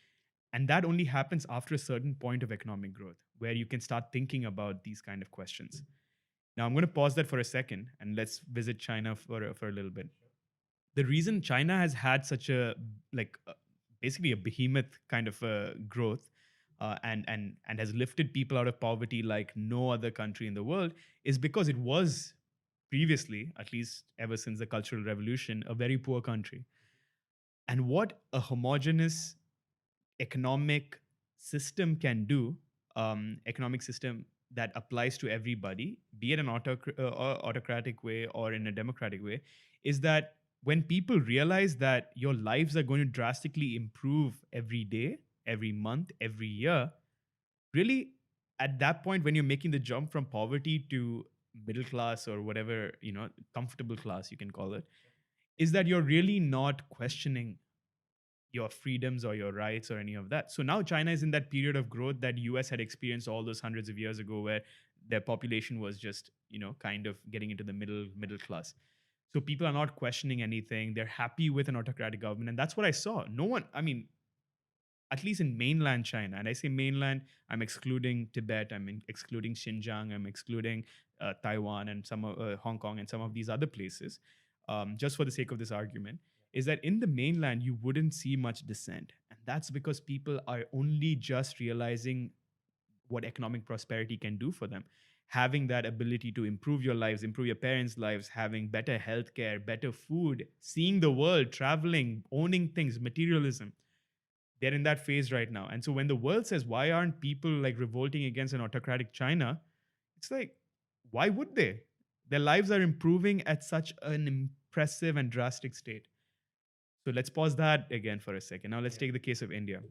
And that only happens after a certain point of economic growth, where you can start thinking about these kind of questions. Now, I'm going to pause that for a second and let's visit China for a little bit. The reason China has had such a like basically a behemoth kind of growth, and has lifted people out of poverty like no other country in the world, is because it was previously, at least ever since the Cultural Revolution, a very poor country. And what a homogeneous economic system can do, economic system that applies to everybody, be it an autocratic way or in a democratic way, is that when people realize that your lives are going to drastically improve every day, every month, every year, really at that point when you're making the jump from poverty to middle class or whatever, comfortable class you can call it, is that you're really not questioning your freedoms or your rights or any of that. So now China is in that period of growth that US had experienced all those hundreds of years ago, where their population was just, kind of getting into the middle class. So people are not questioning anything. They're happy with an autocratic government. And that's what I saw. No one, I mean, at least in mainland China, and I say mainland, I'm excluding Tibet, excluding Xinjiang, I'm excluding Taiwan and some Hong Kong and some of these other places, just for the sake of this argument, is that in the mainland you wouldn't see much dissent, and that's because people are only just realizing what economic prosperity can do for them. Having that ability to improve your lives, improve your parents' lives, having better healthcare, better food, seeing the world, traveling, owning things, materialism, they're in that phase right now. And so when the world says, why aren't people like revolting against an autocratic China? It's like, why would they? Their lives are improving at such an impressive and drastic state. So let's pause that again for a second. Now let's take the case of India.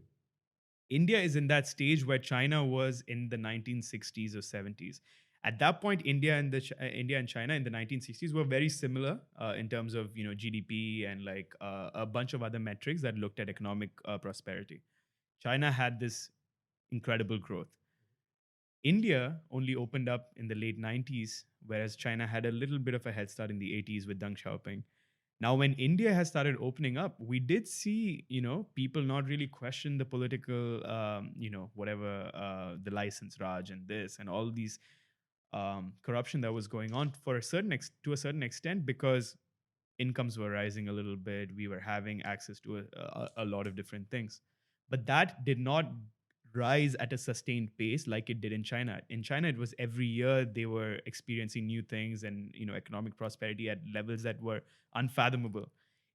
India is in that stage where China was in the 1960s or 70s. At that point, India and China in the 1960s were very similar in terms of GDP and like a bunch of other metrics that looked at economic prosperity. China had this incredible growth. India only opened up in the late 90s, whereas China had a little bit of a head start in the 80s with Deng Xiaoping. Now, when India has started opening up, we did see, people not really question the political, whatever, the license Raj and this and all these corruption that was going on to a certain extent, because incomes were rising a little bit. We were having access to a lot of different things. But that did not rise at a sustained pace like it did in China. In China, it was every year they were experiencing new things and economic prosperity at levels that were unfathomable.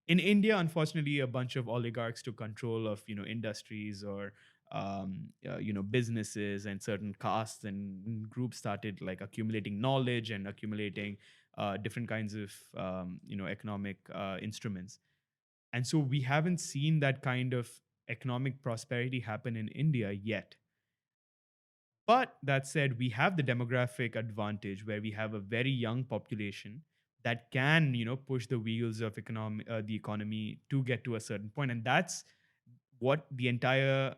In India, unfortunately, a bunch of oligarchs took control of industries or businesses, and certain castes and groups started like accumulating knowledge and accumulating different kinds of economic instruments. And so we haven't seen that kind of economic prosperity happen in India yet. But that said, we have the demographic advantage where we have a very young population that can, push the wheels of the economy to get to a certain point. And that's what the entire,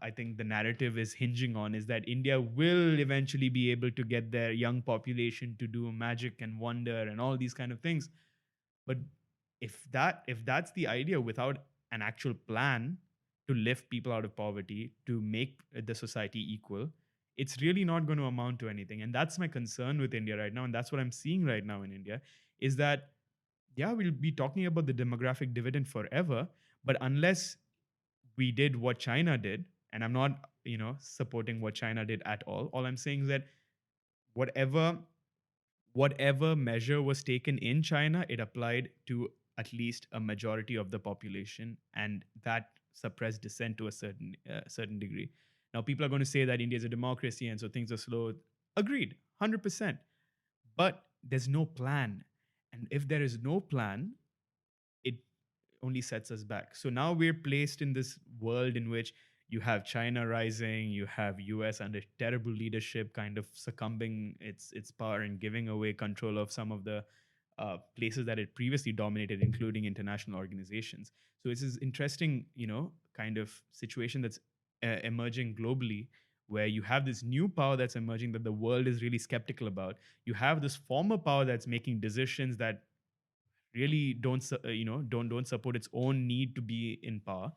I think the narrative is hinging on, is that India will eventually be able to get their young population to do magic and wonder and all these kind of things. But if that's the idea, without an actual plan to lift people out of poverty, to make the society equal, it's really not going to amount to anything. And that's my concern with India right now. And that's what I'm seeing right now in India, is that, yeah, we'll be talking about the demographic dividend forever, but unless we did what China did, and I'm not, supporting what China did at all I'm saying is that whatever measure was taken in China, it applied to at least a majority of the population, and that suppressed dissent to a certain degree. Now, people are going to say that India is a democracy, and so things are slow. Agreed, 100%. But there's no plan. And if there is no plan, it only sets us back. So now we're placed in this world in which you have China rising, you have US under terrible leadership, kind of succumbing its power and giving away control of some of the places that it previously dominated, including international organizations. So it's this interesting, kind of situation that's emerging globally, where you have this new power that's emerging that the world is really skeptical about. You have this former power that's making decisions that really don't support its own need to be in power,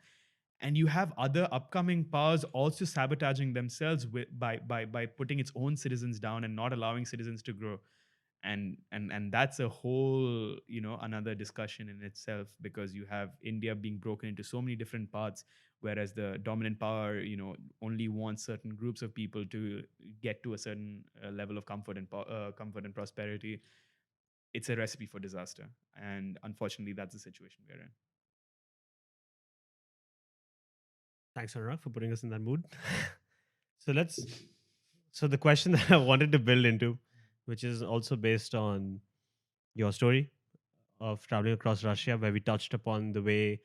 and you have other upcoming powers also sabotaging themselves by putting its own citizens down and not allowing citizens to grow. And that's a whole, another discussion in itself, because you have India being broken into so many different parts, whereas the dominant power, only wants certain groups of people to get to a certain level of comfort and prosperity. It's a recipe for disaster. And unfortunately, that's the situation we're in. Thanks, Anurag, for putting us in that mood. so let's. So the question that I wanted to build into, which is also based on your story of traveling across Russia, where we touched upon the way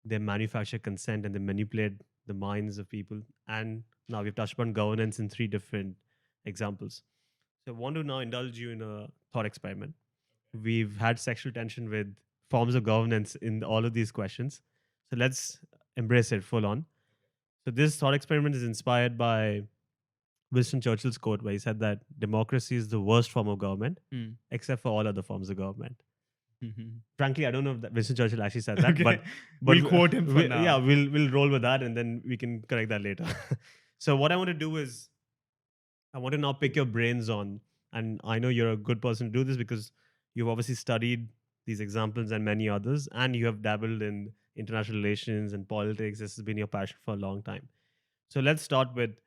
they manufacture consent and they manipulate the minds of people. And now we've touched upon governance in three different examples. So I want to now indulge you in a thought experiment. We've had sexual tension with forms of governance in all of these questions. So let's embrace it full on. So this thought experiment is inspired by Winston Churchill's quote, where he said that democracy is the worst form of government, Mm. except for all other forms of government. Mhm. Frankly, I don't know if that Winston Churchill actually said that, Okay. but We'll quote him for now. Yeah, we'll roll with that, and then we can correct that later. So what I want to do is I want to now pick your brains on, and I know you're a good person to do this because you've obviously studied these examples and many others, and you have dabbled in international relations and politics. This has been your passion for a long time. So let's start with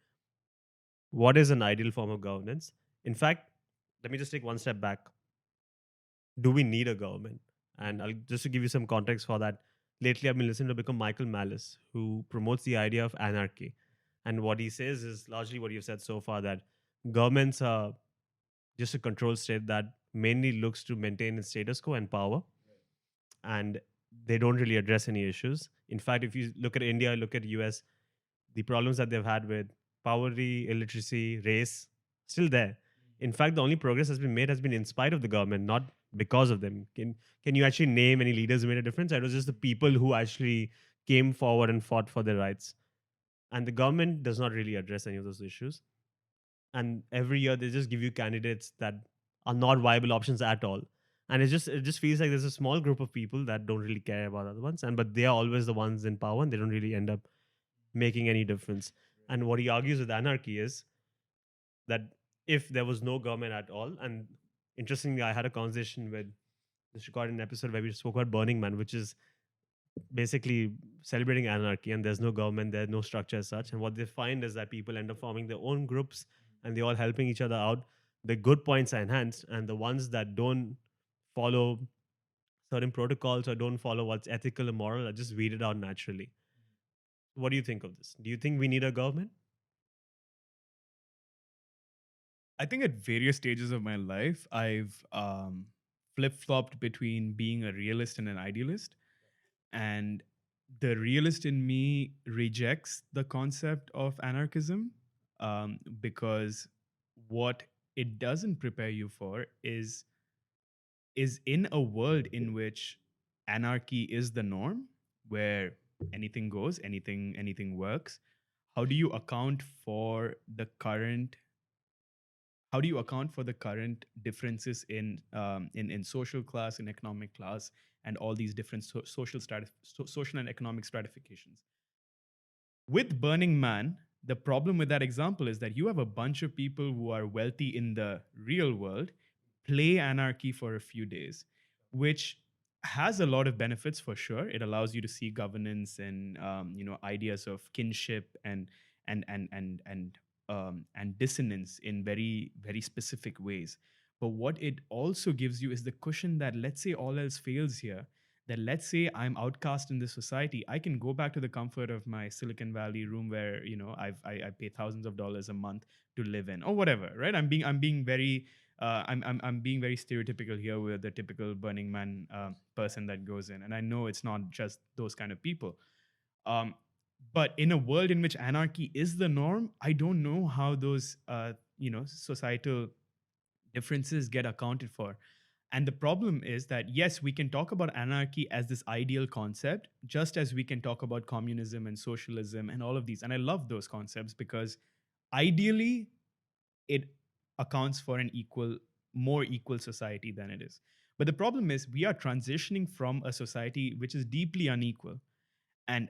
what is an ideal form of governance? In fact, let me just take one step back. Do we need a government? And I'll just to give you some context for that. Lately, I've been listening to become Michael Malice, who promotes the idea of anarchy. And what he says is largely what you've said so far, that governments are just a control state that mainly looks to maintain its status quo and power. And they don't really address any issues. In fact, if you look at India, look at US, the problems that they've had with poverty, illiteracy, race, still there. In fact, the only progress has been made has been in spite of the government, not because of them. Can you actually name any leaders who made a difference? It was just the people who actually came forward and fought for their rights. And the government does not really address any of those issues. And every year they just give you candidates that are not viable options at all. And it just feels like there's a small group of people that don't really care about other ones, and but they are always the ones in power, and they don't really end up making any difference. And what he argues with anarchy is that if there was no government at all, and interestingly, I had a conversation with this recorded episode where we spoke about Burning Man, which is basically celebrating anarchy, and there's no government, there's no structure as such. And what they find is that people end up forming their own groups and they're all helping each other out. The good points are enhanced, and the ones that don't follow certain protocols or don't follow what's ethical and moral are just weeded out naturally. What do you think of this? Do you think we need a government? I think at various stages of my life, I've flip flopped between being a realist and an idealist. And the realist in me rejects the concept of anarchism, because what it doesn't prepare you for is in a world in which anarchy is the norm, where anything goes, anything works. How do you account for the current how do you account for the current differences in social class, in economic class, and all these different social and economic stratifications? With Burning Man, the problem with that example is that you have a bunch of people who are wealthy in the real world play anarchy for a few days, which has a lot of benefits for sure. It allows you to see governance and ideas of kinship and dissonance in very very specific ways. But what it also gives you is the cushion that, let's say all else fails here, that let's say I'm outcast in this society, I can go back to the comfort of my Silicon Valley room where I pay thousands of dollars a month to live in, or whatever, right? I'm being very I'm being very stereotypical here with the typical Burning Man person that goes in, and I know it's not just those kind of people. Um, but in a world in which anarchy is the norm, I don't know how those societal differences get accounted for. And the problem is that, yes, we can talk about anarchy as this ideal concept, just as we can talk about communism and socialism and all of these. And I love those concepts because ideally it accounts for an more equal society than it is. But the problem is we are transitioning from a society which is deeply unequal. And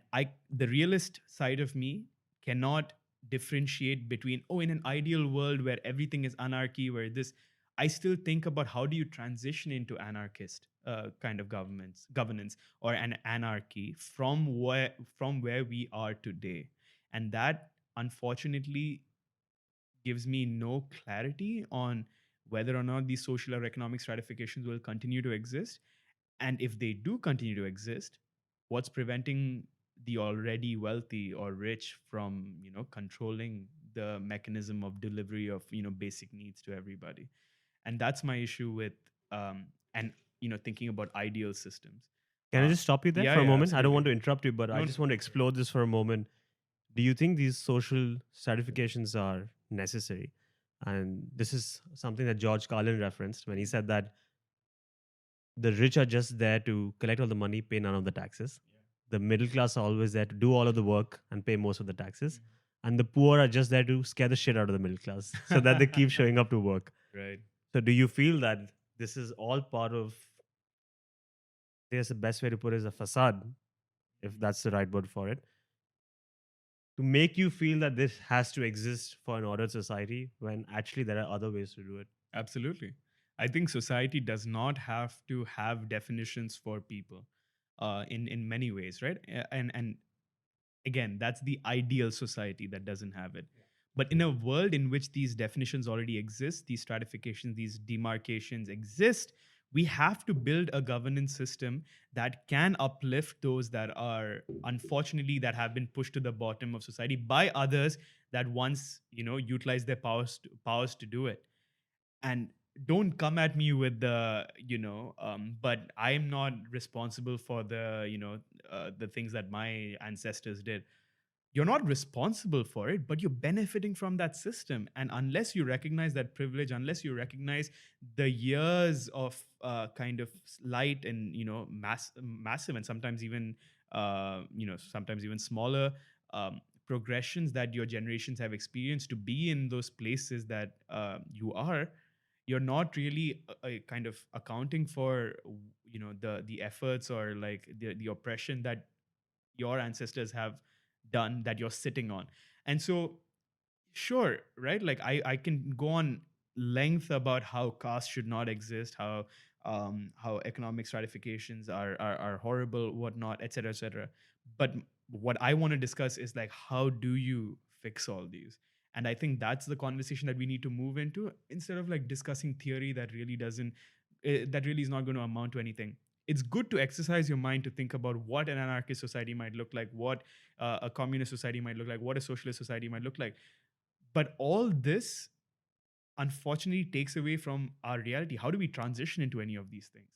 the realist side of me cannot differentiate between, oh, in an ideal world where everything is anarchy, where this, I still think about how do you transition into anarchist kind of governance or an anarchy from where we are today. And that unfortunately gives me no clarity on whether or not these social or economic stratifications will continue to exist. And if they do continue to exist, what's preventing the already wealthy or rich from, controlling the mechanism of delivery of, basic needs to everybody? And that's my issue with and thinking about ideal systems. Can I just stop you there Yeah, for a yeah, moment? I don't want to absolutely. interrupt you, but I No, just want to explore this for a moment. Do you think these social stratifications are necessary? And this is something that George Carlin referenced when he said that the rich are just there to collect all the money, pay none of the taxes. The middle class are always there to do all of the work and pay most of the taxes. And the poor are just there to scare the shit out of the middle class so that they keep showing up to work. right. So, do you feel that this is all part of, I guess the best way to put it is a facade, if that's the right word for it, to make you feel that this has to exist for an ordered society when actually there are other ways to do it? Absolutely. I think society does not have to have definitions for people in many ways, right? And again, that's the ideal society that doesn't have it. But in a world in which these definitions already exist, these stratifications, these demarcations exist, we have to build a governance system that can uplift those that are unfortunately that have been pushed to the bottom of society by others that once utilize their powers to do it. And don't come at me with the but I'm not responsible for the the things that my ancestors did. You're not responsible for it, but you're benefiting from that system. And unless you recognize that privilege, unless you recognize the years of kind of light and massive and sometimes even sometimes even smaller progressions that your generations have experienced to be in those places that you are, you're not really kind of accounting for the efforts or like the oppression that your ancestors have done that you're sitting on. And so sure, right, like I can go on length about how caste should not exist, how economic stratifications are horrible, whatnot, etc., etc. But what I want to discuss is like, how do you fix all these? And I think that's the conversation that we need to move into, instead of like discussing theory that really doesn't that really is not going to amount to anything. It's good to exercise your mind to think about what an anarchist society might look like, what a communist society might look like, what a socialist society might look like. But all this unfortunately takes away from our reality. How do we transition into any of these things?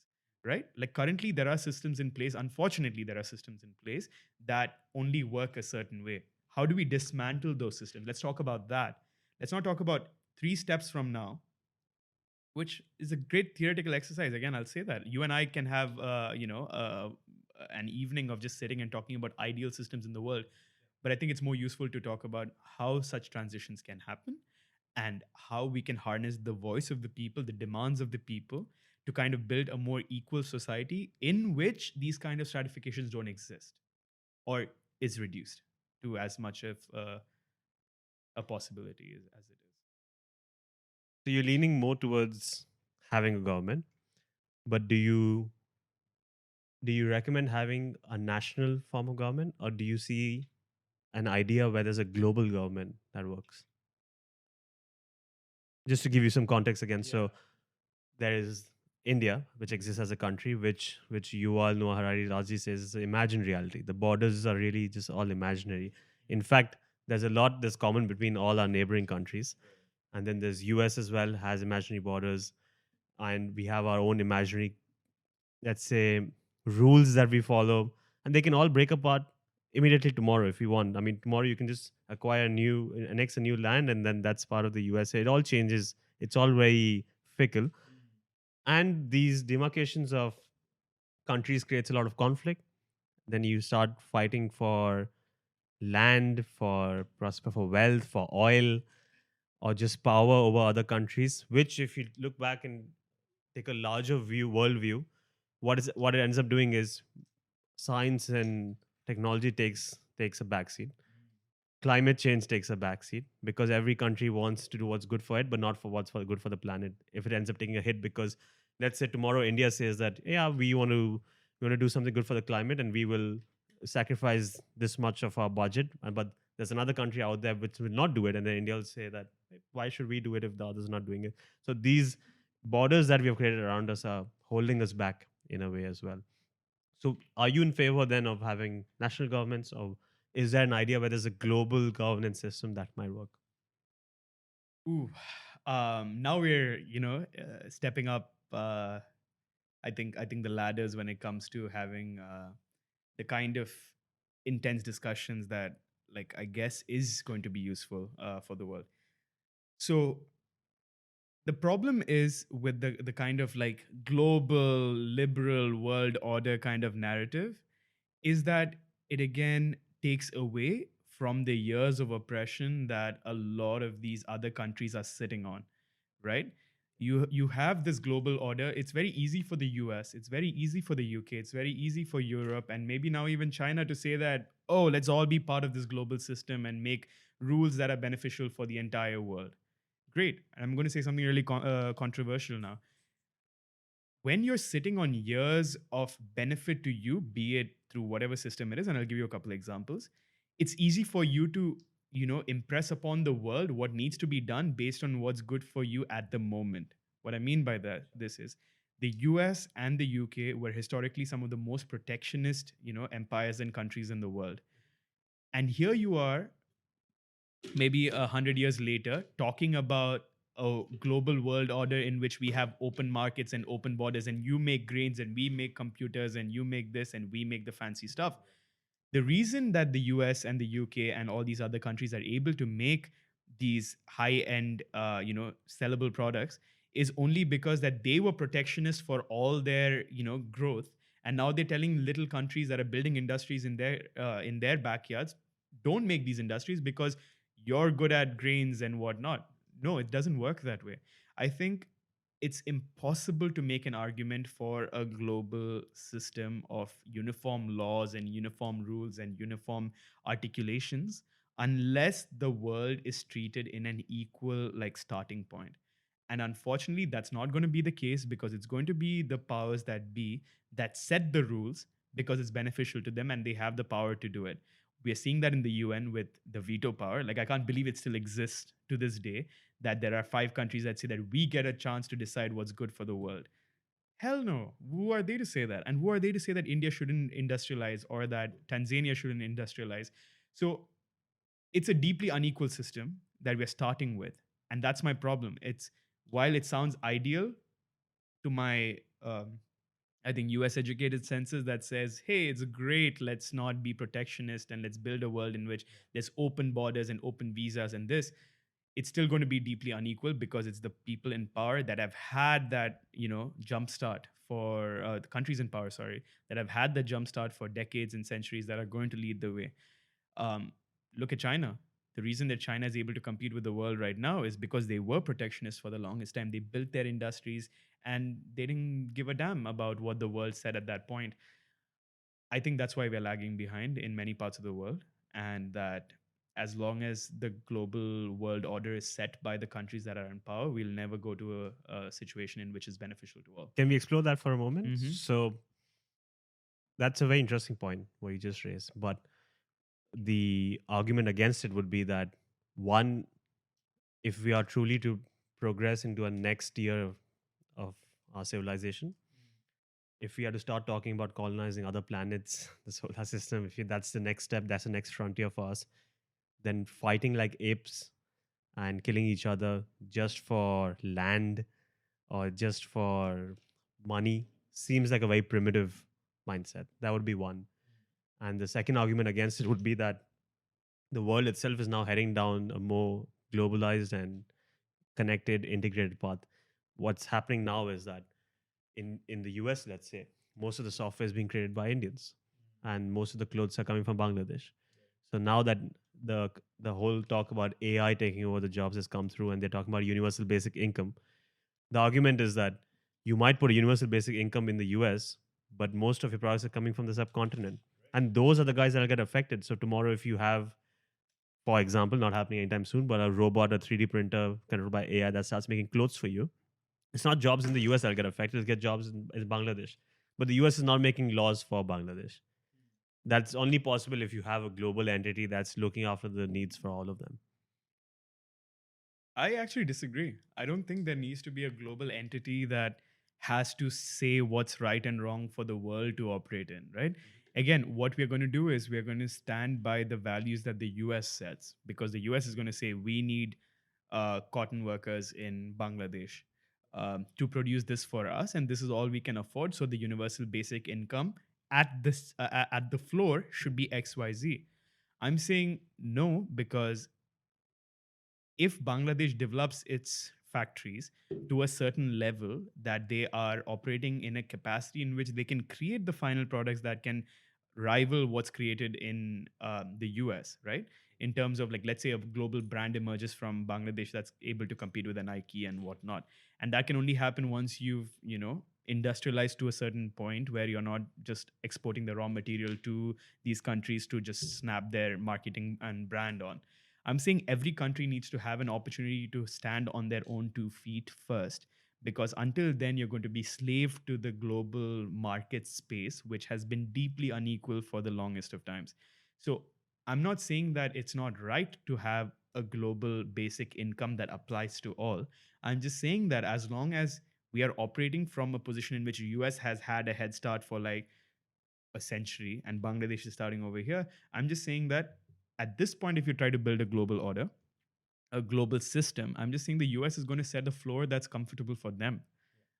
Right? Like currently, there are systems in place. Unfortunately, there are systems in place that only work a certain way. How do we dismantle those systems? Let's talk about that. Let's not talk about 3 steps from now, which is a great theoretical exercise. Again, I'll say that you and I can have, an evening of just sitting and talking about ideal systems in the world. But I think it's more useful to talk about how such transitions can happen and how we can harness the voice of the people, the demands of the people, to kind of build a more equal society in which these kind of stratifications don't exist or is reduced to as much of a possibility as it is. So, you're leaning more towards having a government, but do you recommend having a national form of government, or do you see an idea where there's a global government that works? Just to give you some context again, so there is India, which exists as a country, which you all know Harari Raji says is an imagined reality. The borders are really just all imaginary. In fact, there's a lot that's common between all our neighboring countries. and then there's US as well, has imaginary borders, and we have our own imaginary, let's say, rules that we follow, and they can all break apart immediately tomorrow if you want. I mean, tomorrow you can just acquire annex a new land, and then that's part of the USA. It all changes. It's all very fickle, and these demarcations of countries creates a lot of conflict. Then you start fighting for land, for prosper, for wealth, for oil, or just power over other countries. Which, if you look back and take a larger view, world view, what it ends up doing is science and technology takes a backseat. Climate change takes a backseat because every country wants to do what's good for it, but not for what's good for the planet. If it ends up taking a hit, because let's say tomorrow India says that, yeah, we want to do something good for the climate, and we will sacrifice this much of our budget, but there's another country out there which will not do it, and then India will say that, "Hey, why should we do it if the others are not doing it?" So these borders that we have created around us are holding us back in a way as well. So, are you in favor then of having national governments, or is there an idea where there's a global governance system that might work? Ooh, now we're stepping up. I think the ladders when it comes to having the kind of intense discussions that, like, I guess is going to be useful for the world. So the problem is with the kind of like global liberal world order kind of narrative is that it again takes away from the years of oppression that a lot of these other countries are sitting on, right? You have this global order. It's very easy for the US, it's very easy for the UK, it's very easy for Europe, and maybe now even China to say that, oh, let's all be part of this global system and make rules that are beneficial for the entire world. Great. And I'm going to say something really controversial now. When you're sitting on years of benefit to you, be it through whatever system it is, and I'll give you a couple examples, it's easy for you to, impress upon the world what needs to be done based on what's good for you at the moment. What I mean by that, this is the US and the UK were historically some of the most protectionist, empires and countries in the world. And here you are, maybe 100 years later, talking about a global world order in which we have open markets and open borders, and you make grains and we make computers and you make this and we make the fancy stuff. The reason that the US and the UK and all these other countries are able to make these high end sellable products is only because that they were protectionist for all their growth, and now they're telling little countries that are building industries in their backyards, don't make these industries because you're good at grains and whatnot. No, it doesn't work that way. I think it's impossible to make an argument for a global system of uniform laws and uniform rules and uniform articulations unless the world is treated in an equal like starting point. And unfortunately, that's not going to be the case because it's going to be the powers that be that set the rules because it's beneficial to them and they have the power to do it. We are seeing that in the UN with the veto power. Like, I can't believe it still exists to this day that there are 5 countries that say that we get a chance to decide what's good for the world. Hell no. Who are they to say that? And who are they to say that India shouldn't industrialize or that Tanzania shouldn't industrialize? So it's a deeply unequal system that we're starting with. And that's my problem. It's while it sounds ideal to my I think US educated senses that says, hey, it's great, let's not be protectionist and let's build a world in which there's open borders and open visas and this, it's still going to be deeply unequal because it's the people in power that have had that, jump start for the countries in power, sorry, that have had the jump start for decades and centuries that are going to lead the way. Look at China. The reason that China is able to compete with the world right now is because they were protectionists for the longest time. They built their industries and they didn't give a damn about what the world said at that point. I think that's why we're lagging behind in many parts of the world. And that as long as the global world order is set by the countries that are in power, we'll never go to a situation in which is beneficial to all. Can we explore that for a moment? Mm-hmm. So, that's a very interesting point what you just raised. But the argument against it would be that, one, if we are truly to progress into a next tier of our civilization, if we are to start talking about colonizing other planets, the solar system, that's the next step, that's the next frontier for us, then fighting like apes and killing each other just for land or just for money seems like a very primitive mindset. That would be one. And the second argument against it would be that the world itself is now heading down a more globalized and connected, integrated path. What's happening now is that in the US, let's say, most of the software is being created by Indians, and most of the clothes are coming from Bangladesh. So now that the the whole talk about AI taking over the jobs has come through, and they're talking about universal basic income, the argument is that you might put a universal basic income in the US, but most of your products are coming from the subcontinent, and those are the guys that will get affected. So tomorrow, if you have, for example, not happening anytime soon, but a robot, a 3D printer controlled by AI that starts making clothes for you, it's not jobs in the US that'll get affected, it'll get jobs in Bangladesh. But the US is not making laws for Bangladesh. That's only possible if you have a global entity that's looking after the needs for all of them. I actually disagree. I don't think there needs to be a global entity that has to say what's right and wrong for the world to operate in, right? Again, what we're going to do is we're going to stand by the values that the US sets, because the US is going to say we need cotton workers in Bangladesh to produce this for us, and this is all we can afford. So the universal basic income at the floor should be XYZ. I'm saying no, because if Bangladesh develops its factories to a certain level that they are operating in a capacity in which they can create the final products that can rival what's created in the US, right? In terms of, like, let's say a global brand emerges from Bangladesh that's able to compete with a Nike and whatnot. And that can only happen once you've, industrialized to a certain point where you're not just exporting the raw material to these countries to just snap their marketing and brand on. I'm saying every country needs to have an opportunity to stand on their own 2 feet first, because until then, you're going to be slave to the global market space, which has been deeply unequal for the longest of times. So, I'm not saying that it's not right to have a global basic income that applies to all. I'm just saying that as long as we are operating from a position in which US has had a head start for like a century and Bangladesh is starting over here. I'm just saying that at this point, if you try to build a global order, a global system, I'm just saying the US is going to set a floor that's comfortable for them.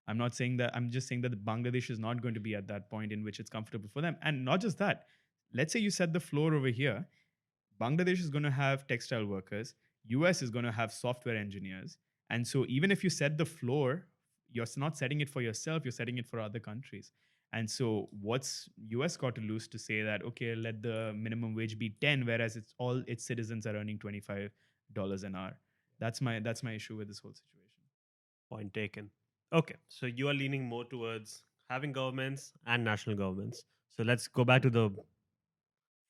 I'm not saying that, I'm just saying that Bangladesh is not going to be at that point in which it's comfortable for them. And not just that, let's say you set the floor over here, Bangladesh is going to have textile workers, US is going to have software engineers. And so even if you set the floor, you're not setting it for yourself, you're setting it for other countries. And so what's US got to lose to say that, okay, let the minimum wage be 10, whereas it's all its citizens are earning $25 an hour. That's my issue with this whole situation. Point taken. Okay, so you are leaning more towards having governments and national governments. So let's go back to the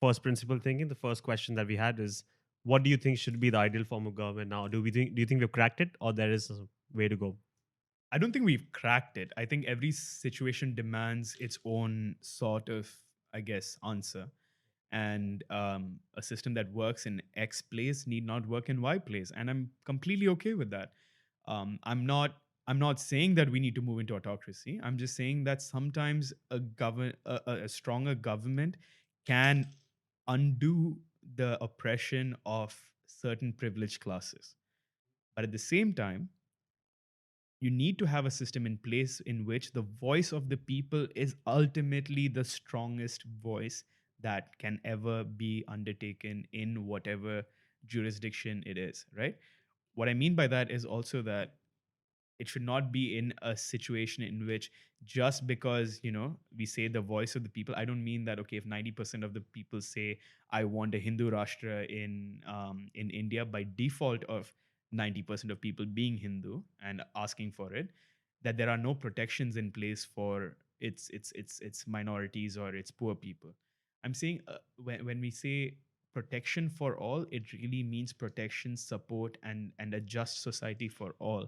first principle thinking. The first question that we had is, what do you think should be the ideal form of government now? Do you think we've cracked it, or there is a way to go? I don't think we've cracked it. I think every situation demands its own sort of, I guess, answer. And a system that works in X place need not work in Y place, and I'm completely okay with that. I'm not saying that we need to move into autocracy. I'm just saying that sometimes a stronger government can undo the oppression of certain privileged classes. But at the same time, you need to have a system in place in which the voice of the people is ultimately the strongest voice that can ever be undertaken in whatever jurisdiction it is, right? What I mean by that is also that it should not be in a situation in which, just because we say the voice of the people, I don't mean that, okay, if 90% of the people say I want a Hindu rashtra in India, by default of 90% of people being Hindu and asking for it, that there are no protections in place for its minorities or its poor people. I'm saying, when we say protection for all, it really means protection, support, and a just society for all.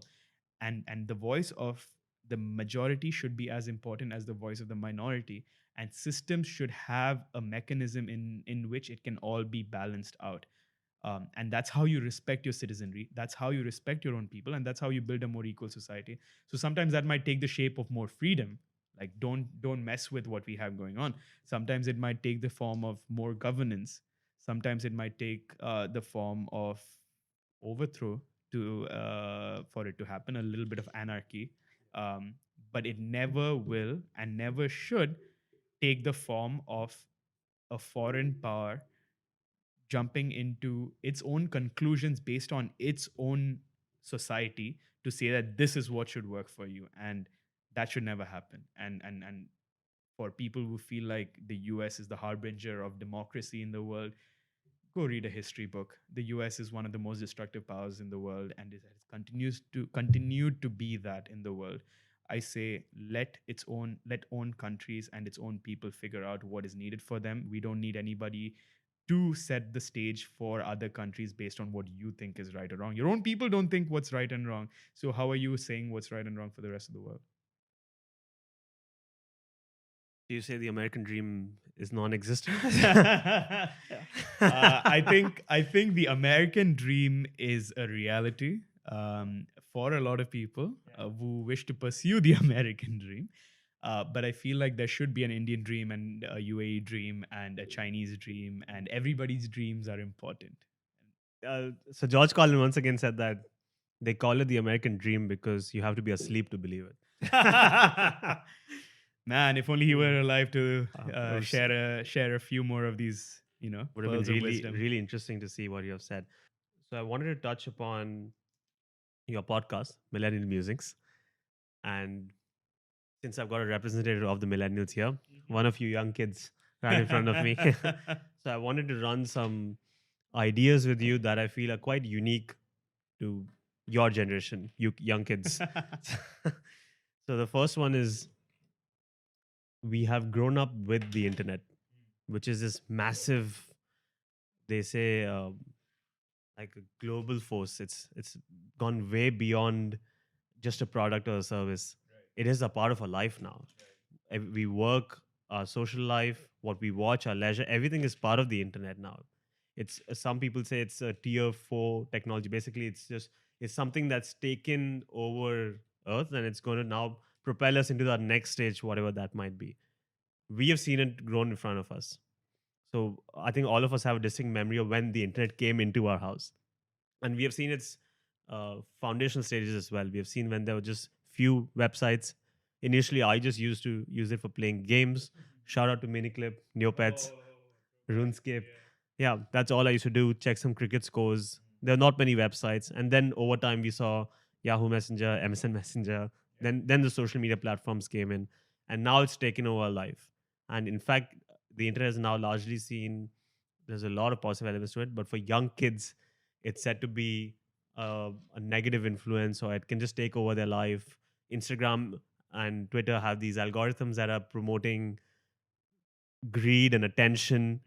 And the voice of the majority should be as important as the voice of the minority, and systems should have a mechanism in which it can all be balanced out. And that's how you respect your citizenry, that's how you respect your own people, and that's how you build a more equal society. So sometimes that might take the shape of more freedom, like don't mess with what we have going on. Sometimes it might take the form of more governance. Sometimes it might take the form of overthrow to for it to happen, a little bit of anarchy, um, but it never will and never should take the form of a foreign power jumping into its own conclusions based on its own society to say that this is what should work for you, and that should never happen. And for people who feel like the US is the harbinger of democracy in the world, go read a history book. The US is one of the most destructive powers in the world, and it has continues to continue to be that in the world. I say let own countries and its own people figure out what is needed for them. We don't need anybody to set the stage for other countries based on what you think is right or wrong. Your own people don't think what's right and wrong. So how are you saying what's right and wrong for the rest of the world? Do you say the American dream is non-existent? I think the American dream is a reality for a lot of people who wish to pursue the American dream. But I feel like there should be an Indian dream and a UAE dream and a Chinese dream, and everybody's dreams are important. So George Carlin once again said that they call it the American dream because you have to be asleep to believe it. Man, if only he were alive to It was- share a few more of these, would have pearls been of really, wisdom. really interesting to see what you have said. So I wanted to touch upon your podcast, Millennial Musings. And since I've got a representative of the millennials here, one of you young kids right in front of me. So I wanted to run some ideas with you that I feel are quite unique to your generation, you young kids. So the first one is we have grown up with the internet, which is this massive, they say, like a global force. It's gone way beyond just a product or a service. It is a part of our life now. We work, our social life, what we watch, our leisure, everything is part of the internet now. It's some people say it's a tier 4 technology. Basically, it's something that's taken over Earth and it's going to now propel us into that next stage, whatever that might be. We have seen it grown in front of us. So I think all of us have a distinct memory of when the internet came into our house, and we have seen its foundational stages as well. We have seen when there were just few websites. Initially, I just used to use it for playing games. Shout out to Miniclip, Neopets, RuneScape. Yeah, that's all I used to do. Check some cricket scores. There are not many websites, and then over time we saw Yahoo Messenger, MSN Messenger. Then the social media platforms came in, and now it's taken over our life. And in fact, the internet is now largely seen. There's a lot of positive elements to it, but for young kids, it's said to be a negative influence, or it can just take over their life. Instagram and Twitter have these algorithms that are promoting greed and attention,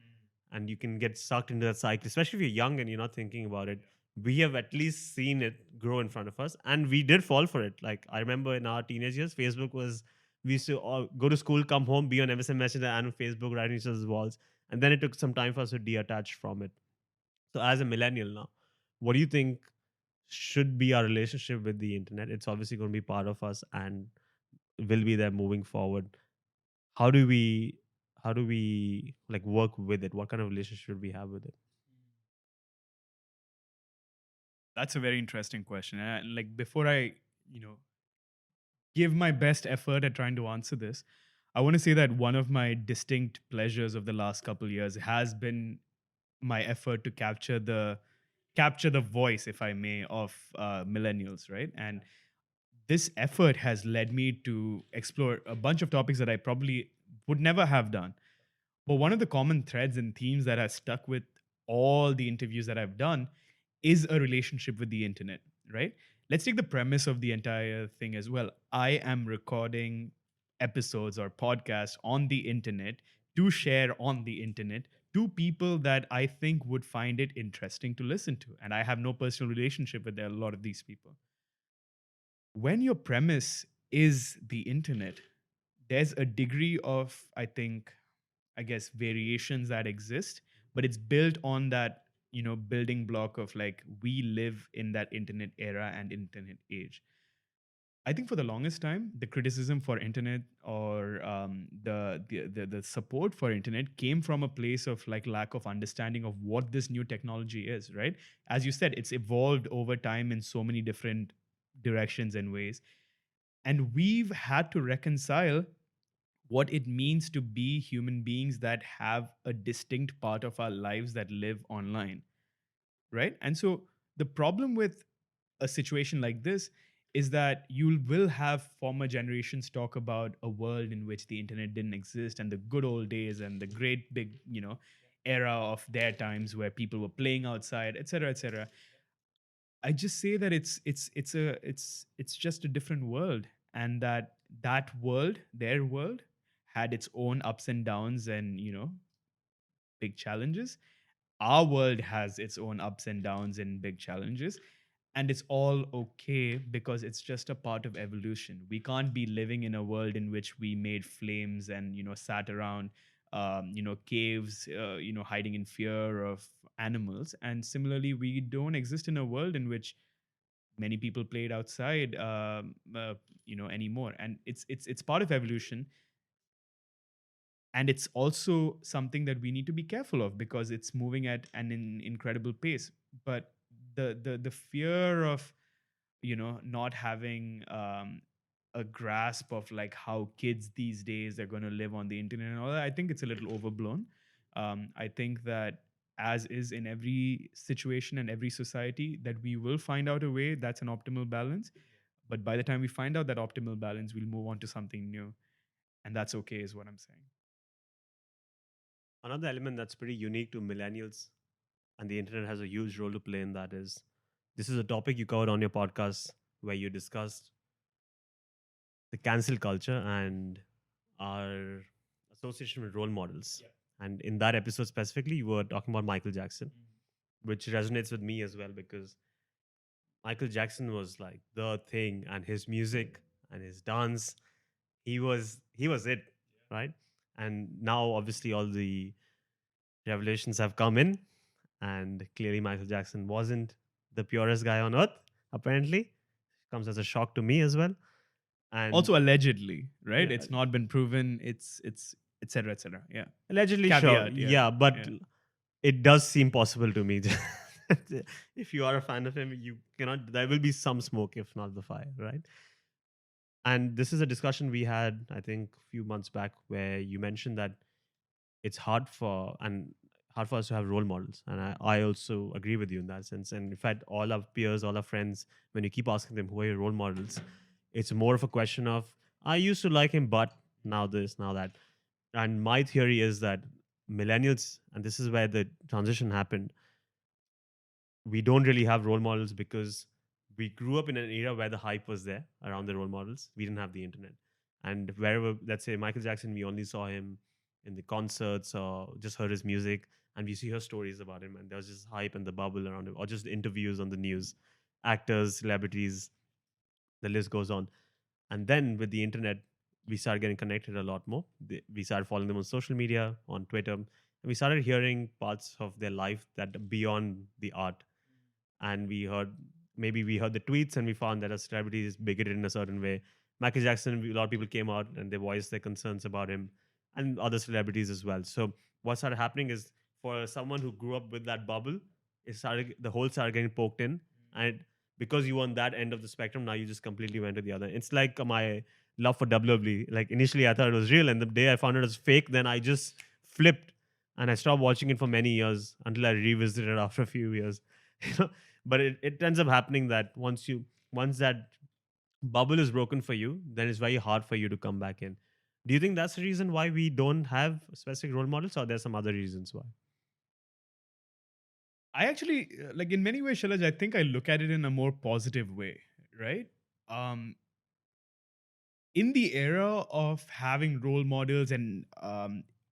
and you can get sucked into that cycle, especially if you're young and you're not thinking about it. We have at least seen it grow in front of us, and we did fall for it. Like, I remember in our teenage years, Facebook was, we used to all go to school, come home, be on MSN Messenger and on Facebook, writing each other's walls. And then it took some time for us to detach from it. So, as a millennial now, what do you think should be our relationship with the internet? It's obviously going to be part of us and will be there moving forward. How do we like work with it? What kind of relationship should we have with it? That's a very interesting question. And like before I, give my best effort at trying to answer this, I want to say that one of my distinct pleasures of the last couple years has been my effort to capture the voice, if I may, of millennials, right? And this effort has led me to explore a bunch of topics that I probably would never have done. But one of the common threads and themes that has stuck with all the interviews that I've done is a relationship with the internet, right? Let's take the premise of the entire thing as well. I am recording episodes or podcasts on the internet to share on the internet to people that I think would find it interesting to listen to. And I have no personal relationship with a lot of these people. When your premise is the internet, there's a degree of, I guess, variations that exist, but it's built on that, building block of like, we live in that internet era and internet age. I think for the longest time, the criticism for internet or the support for internet came from a place of like lack of understanding of what this new technology is, right? As you said, it's evolved over time in so many different directions and ways, and we've had to reconcile what it means to be human beings that have a distinct part of our lives that live online, right? And so the problem with a situation like this is that you will have former generations talk about a world in which the internet didn't exist and the good old days and the great big, era of their times where people were playing outside, etc., etc. I just say that it's just a different world, and that world, their world, had its own ups and downs and big challenges. Our world has its own ups and downs and big challenges, and it's all okay because it's just a part of evolution. We can't be living in a world in which we made flames and sat around caves, hiding in fear of animals. And similarly, we don't exist in a world in which many people played outside anymore. And it's part of evolution, and it's also something that we need to be careful of because it's moving at an incredible pace. But the fear of not having a grasp of like how kids these days are going to live on the internet and all that, I think it's a little overblown. I think that, as is in every situation and every society, that we will find out a way that's an optimal balance. But by the time we find out that optimal balance, we'll move on to something new, and that's okay, is what I'm saying. Another element that's pretty unique to millennials, and the internet has a huge role to play in that, is this is a topic you covered on your podcast where you discussed the cancel culture and our association with role models. Yeah. And in that episode specifically, you were talking about Michael Jackson, which resonates with me as well because Michael Jackson was like the thing, and his music and his dance, he was it, right? And now obviously all the revelations have come in, and clearly Michael Jackson wasn't the purest guy on earth. Apparently, comes as a shock to me as well. And Also allegedly, right? yeah, It's not been proven. It's et cetera, et cetera. Yeah. allegedly, sure, Caveat, yeah. yeah, but Yeah. it does seem possible to me. If you are a fan of him, you cannot. There will be some smoke, if not the fire, right? And this is a discussion we had, I think, a few months back, where you mentioned that it's hard for us to have role models, and I also agree with you in that sense. And in fact, all our peers, all our friends, when you keep asking them who are your role models, it's more of a question of, I used to like him, but now this, now that. And my theory is that millennials, and this is where the transition happened, we don't really have role models because we grew up in an era where the hype was there around the role models. We didn't have the internet. And wherever, let's say Michael Jackson, we only saw him in the concerts or just heard his music, and we see her stories about him, and there was just hype and the bubble around him, or just interviews on the news, actors, celebrities, the list goes on. And then with the internet, we started getting connected a lot more. We started following them on social media, on Twitter, and we started hearing parts of their life that are beyond the art. And we heard the tweets, and we found that a celebrity is bigoted in a certain way. Michael Jackson, a lot of people came out and they voiced their concerns about him, and other celebrities as well. So what started happening is, for someone who grew up with that bubble, the hole started getting poked in, and because you were on that end of the spectrum, now you just completely went to the other. It's like my love for WWE. Like initially I thought it was real, and the day I found it was fake, then I just flipped, and I stopped watching it for many years until I revisited it after a few years. You know, but it ends up happening that once that bubble is broken for you, then it's very hard for you to come back in. Do you think that's the reason why we don't have specific role models, or there's some other reasons why? I actually like, in many ways, Shalaj, I think I look at it in a more positive way, right? Um, in the era of having role models and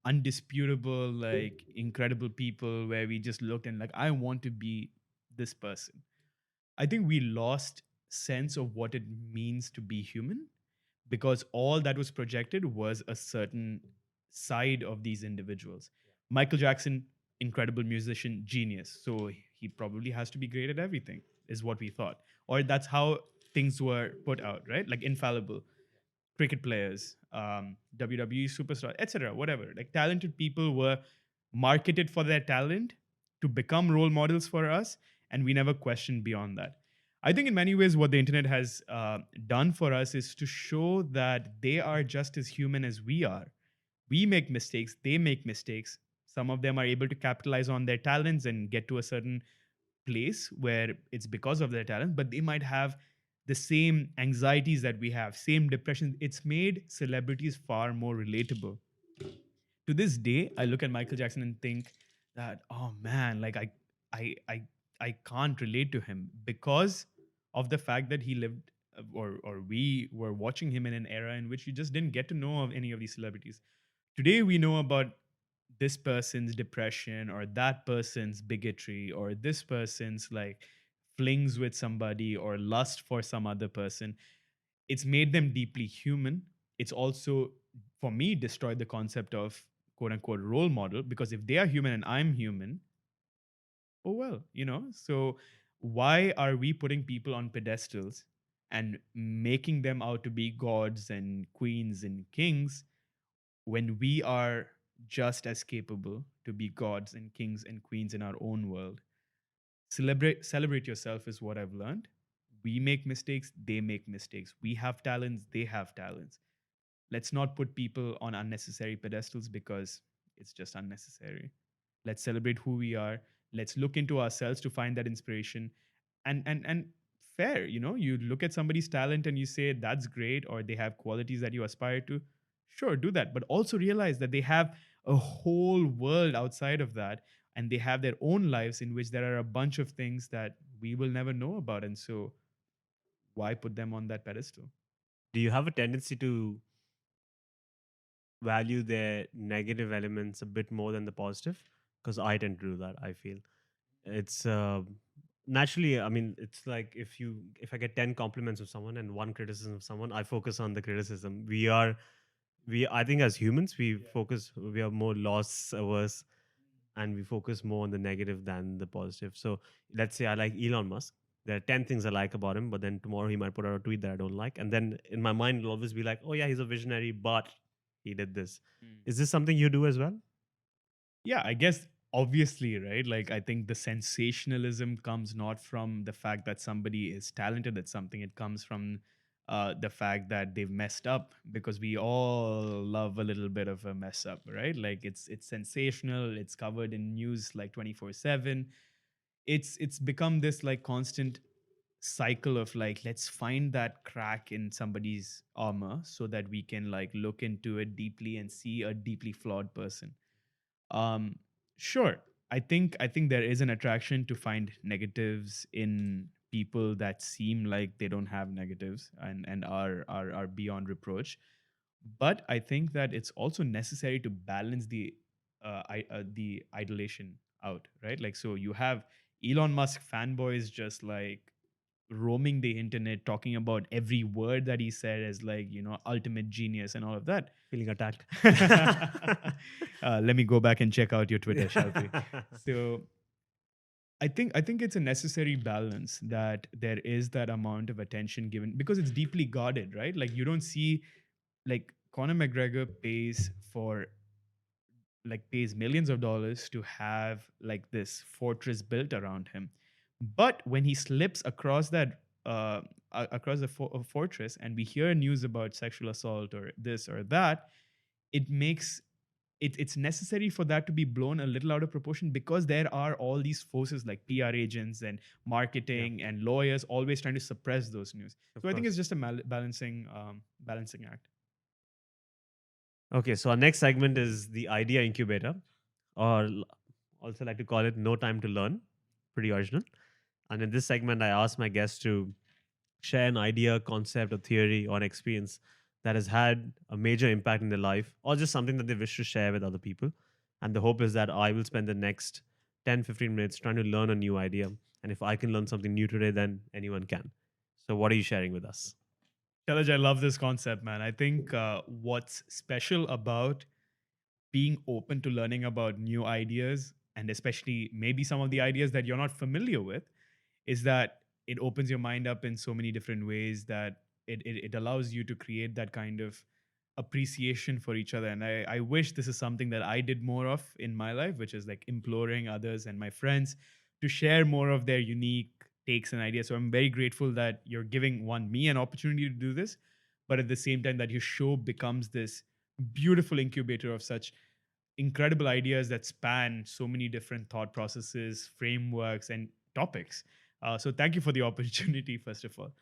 undisputable, like incredible people, where we just looked and like, I want to be this person. I think we lost sense of what it means to be human because all that was projected was a certain side of these individuals. Michael Jackson, incredible musician, genius. So he probably has to be great at everything, is what we thought. Or that's how things were put out, right? Like infallible cricket players, WWE superstar, etc. Whatever. Like talented people were marketed for their talent to become role models for us, and we never questioned beyond that. I think in many ways, what the internet has done for us is to show that they are just as human as we are. We make mistakes, they make mistakes. Some of them are able to capitalize on their talents and get to a certain place where it's because of their talent, but they might have the same anxieties that we have, same depression. It's made celebrities far more relatable. To this day, I look at Michael Jackson and think that, oh man, like I, I, I can't relate to him because of the fact that he lived, or we were watching him in an era in which you just didn't get to know of any of these celebrities. Today, we know about this person's depression or that person's bigotry or this person's like flings with somebody or lust for some other person. It's made them deeply human. It's also, for me, destroyed the concept of quote unquote role model, because if they are human and I'm human, oh well, So why are we putting people on pedestals and making them out to be gods and queens and kings when we are just as capable to be gods and kings and queens in our own world? Celebrate yourself is what I've learned. We make mistakes, they make mistakes. We have talents, they have talents. Let's not put people on unnecessary pedestals because it's just unnecessary. Let's celebrate who we are. Let's look into ourselves to find that inspiration. And fair, you look at somebody's talent and you say that's great, or they have qualities that you aspire to. Sure, do that, but also realize that they have a whole world outside of that, and they have their own lives in which there are a bunch of things that we will never know about. And so why put them on that pedestal? Do you have a tendency to value their negative elements a bit more than the positive? Because I tend to do that. I feel it's naturally. I mean, it's like if I get 10 compliments of someone and one criticism of someone, I focus on the criticism. We I think as humans we are more loss averse, and we focus more on the negative than the positive. So let's say I like Elon Musk. There are 10 things I like about him, but then tomorrow he might put out a tweet that I don't like. And then in my mind, it'll always be like, oh, yeah, he's a visionary, but he did this. Is this something you do as well? Yeah, I guess obviously, right? Like, I think the sensationalism comes not from the fact that somebody is talented at something, it comes from the fact that they've messed up, because we all love a little bit of a mess up, right? Like, it's sensational, it's covered in news like 24/7. It's become this like constant cycle of like, let's find that crack in somebody's armor so that we can like look into it deeply and see a deeply flawed person. um sure, I think there is an attraction to find negatives in people that seem like they don't have negatives and are beyond reproach. But I think that it's also necessary to balance the idolation out, right? Like, so you have Elon Musk fanboys just like roaming the internet talking about every word that he said as like, ultimate genius and all of that. Feeling attacked. Let me go back and check out your Twitter, shall we? So I think it's a necessary balance that there is that amount of attention given, because it's deeply guarded, right? Like, you don't see, like, Conor McGregor pays millions of dollars to have like this fortress built around him. But when he slips across that across the fortress, and we hear news about sexual assault or this or that, it makes it's necessary for that to be blown a little out of proportion, because there are all these forces like PR agents and Yeah, marketing and lawyers always trying to suppress those news. of So I think it's course. just a balancing act. Okay, so our next segment is the idea incubator, or also like to call it no time to learn. Pretty original. And in this segment, I ask my guests to share an idea, concept, or theory or an experience that has had a major impact in their life, or just something that they wish to share with other people. And the hope is that I will spend the next 10, 15 minutes trying to learn a new idea. And if I can learn something new today, then anyone can. So, what are you sharing with us? Shalaj, I love this concept, man. I think what's special about being open to learning about new ideas, and especially maybe some of the ideas that you're not familiar with, is that it opens your mind up in so many different ways that it allows you to create that kind of appreciation for each other. And I wish this is something that I did more of in my life, which is like imploring others and my friends to share more of their unique takes and ideas. So I'm very grateful that you're giving me an opportunity to do this, but at the same time that your show becomes this beautiful incubator of such incredible ideas that span so many different thought processes, frameworks, and topics. So thank you for the opportunity, first of all.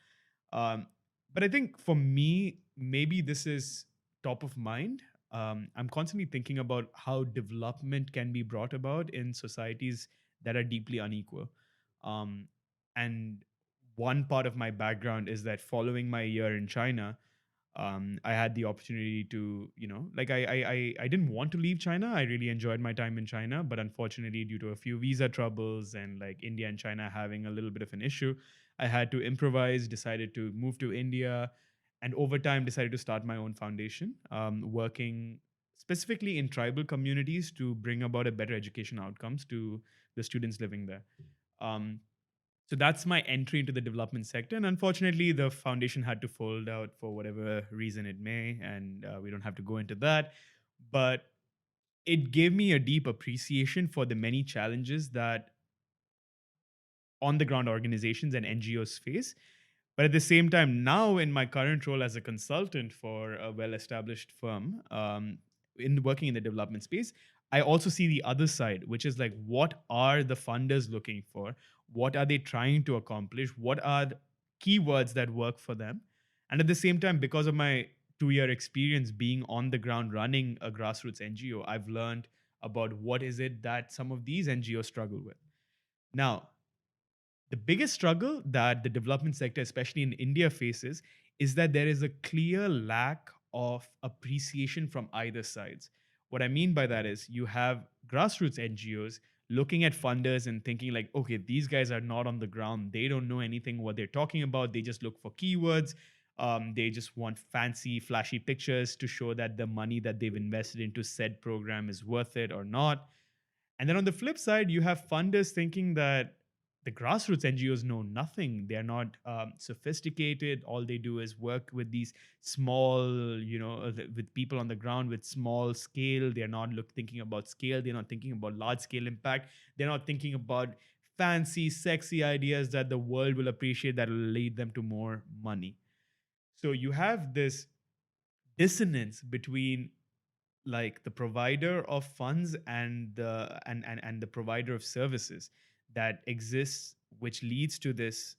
Um, but I think for me, maybe this is top of mind. I'm constantly thinking about how development can be brought about in societies that are deeply unequal. Um, and one part of my background is that following my year in China, I had the opportunity to, like I didn't want to leave China. I really enjoyed my time in China, but unfortunately, due to a few visa troubles and like India and China having a little bit of an issue, I had to improvise. Decided to move to India, and over time decided to start my own foundation, working specifically in tribal communities to bring about a better education outcomes to the students living there. Um, so that's my entry into the development sector. And unfortunately, the foundation had to fold out for whatever reason it may. And we don't have to go into that. But it gave me a deep appreciation for the many challenges that on the ground organizations and NGOs face. But at the same time, now in my current role as a consultant for a well established firm, in working in the development space, I also see the other side, which is like, what are the funders looking for? What are they trying to accomplish? What are the keywords that work for them? And at the same time, because of my 2 year experience being on the ground running a grassroots NGO, I've learned about what is it that some of these NGOs struggle with. Now, the biggest struggle that the development sector, especially in India, faces is that there is a clear lack of appreciation from either sides. What I mean by that is you have grassroots NGOs looking at funders and thinking like, okay, these guys are not on the ground. They don't know anything what they're talking about. They just look for keywords. They just want fancy, flashy pictures to show that the money that they've invested into said program is worth it or not. And then on the flip side, you have funders thinking that the grassroots NGOs know nothing. They're not sophisticated. All they do is work with these small, with people on the ground with small scale. They're not thinking about scale. They're not thinking about large scale impact. They're not thinking about fancy, sexy ideas that the world will appreciate that will lead them to more money. So you have this dissonance between like the provider of funds and the provider of services that exists, which leads to this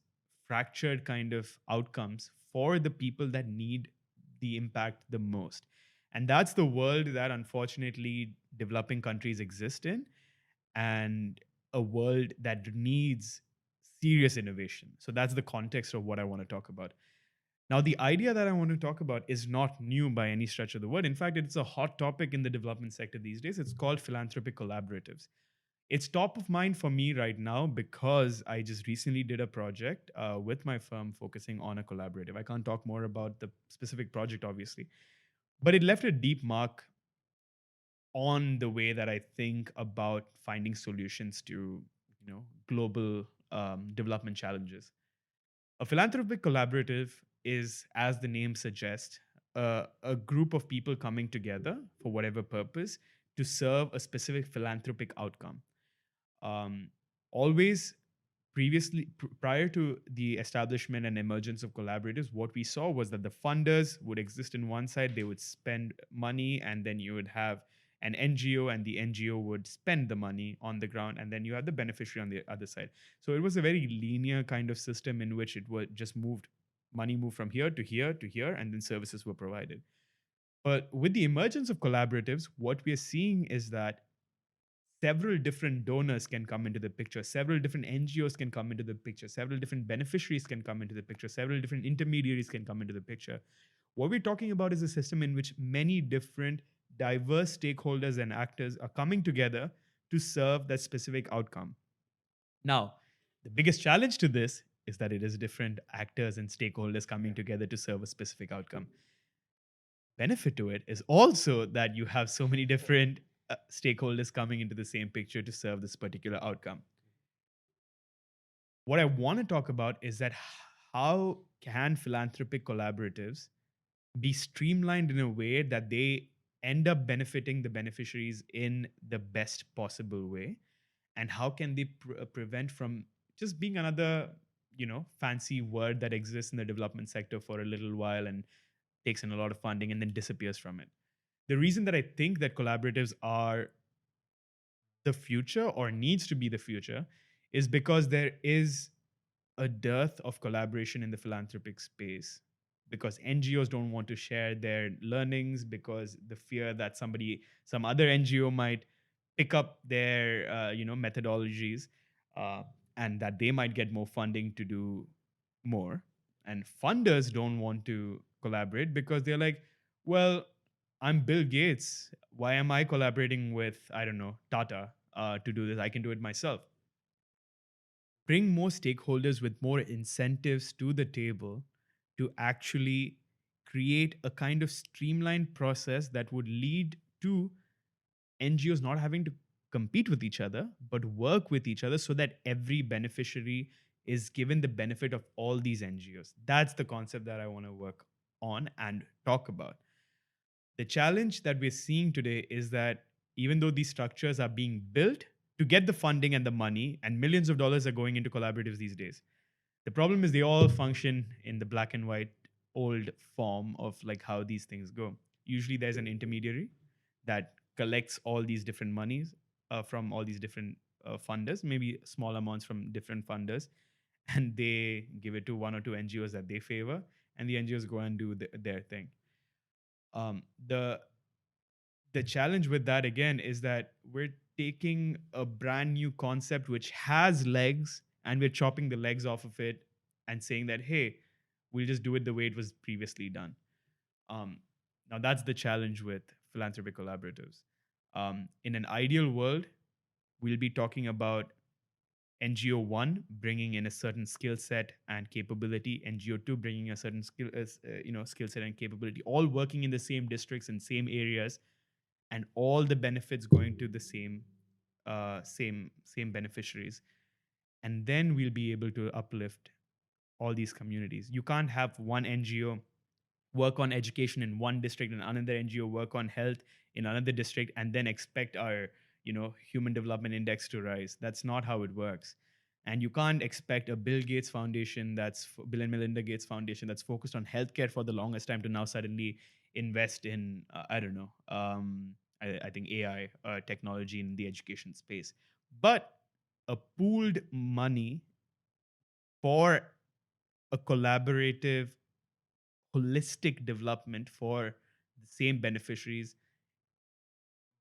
fractured kind of outcomes for the people that need the impact the most. And that's the world that unfortunately developing countries exist in, and a world that needs serious innovation. So that's the context of what I want to talk about. Now, the idea that I want to talk about is not new by any stretch of the word. In fact, it's a hot topic in the development sector these days. It's called philanthropic collaboratives. It's top of mind for me right now because I just recently did a project with my firm focusing on a collaborative. I can't talk more about the specific project, obviously, but it left a deep mark on the way that I think about finding solutions to, global development challenges. A philanthropic collaborative is, as the name suggests, a group of people coming together for whatever purpose to serve a specific philanthropic outcome. Um, Always prior to the establishment and emergence of collaboratives, what we saw was that the funders would exist in one side, they would spend money, and then you would have an NGO, and the NGO would spend the money on the ground, and then you have the beneficiary on the other side. So it was a very linear kind of system in which it was just money moved from here to here to here, and then services were provided. But with the emergence of collaboratives, what we are seeing is that several different donors can come into the picture, several different NGOs can come into the picture, several different beneficiaries can come into the picture, several different intermediaries can come into the picture. What we're talking about is a system in which many different diverse stakeholders and actors are coming together to serve that specific outcome. Now, the biggest challenge to this is that it is different actors and stakeholders coming together to serve a specific outcome. Benefit to it is also that you have so many different stakeholders coming into the same picture to serve this particular outcome. What I want to talk about is that how can philanthropic collaboratives be streamlined in a way that they end up benefiting the beneficiaries in the best possible way, and how can they prevent from just being another fancy word that exists in the development sector for a little while and takes in a lot of funding and then disappears from it. The reason that I think that collaboratives are the future or needs to be the future is because there is a dearth of collaboration in the philanthropic space, because NGOs don't want to share their learnings because the fear that some other NGO might pick up their methodologies, uh, and that they might get more funding to do more. And funders don't want to collaborate because they're like, well, I'm Bill Gates. Why am I collaborating with, I don't know, Tata to do this? I can do it myself. Bring more stakeholders with more incentives to the table to actually create a kind of streamlined process that would lead to NGOs not having to compete with each other, but work with each other so that every beneficiary is given the benefit of all these NGOs. That's the concept that I want to work on and talk about. The challenge that we're seeing today is that even though these structures are being built to get the funding and the money, and millions of dollars are going into collaboratives these days, the problem is they all function in the black and white old form of like how these things go. Usually there's an intermediary that collects all these different monies from all these different funders, maybe small amounts from different funders, and they give it to one or two NGOs that they favor, and the NGOs go and do their thing. Um, the the challenge with that again is that we're taking a brand new concept which has legs and we're chopping the legs off of it and saying that, hey, we'll just do it the way it was previously done. um, Now that's the challenge with philanthropic collaboratives. In an ideal world, we'll be talking about NGO 1 bringing in a certain skill set and capability, NGO 2 bringing a certain skill set and capability, all working in the same districts and same areas, and all the benefits going to the same beneficiaries. And then we'll be able to uplift all these communities. You can't have one NGO work on education in one district and another NGO work on health in another district and then expect our human development index to rise. That's not how it works. And you can't expect a Bill and Melinda Gates Foundation that's focused on healthcare for the longest time to now suddenly invest in I don't know, I think AI technology in the education space. But a pooled money for a collaborative holistic development for the same beneficiaries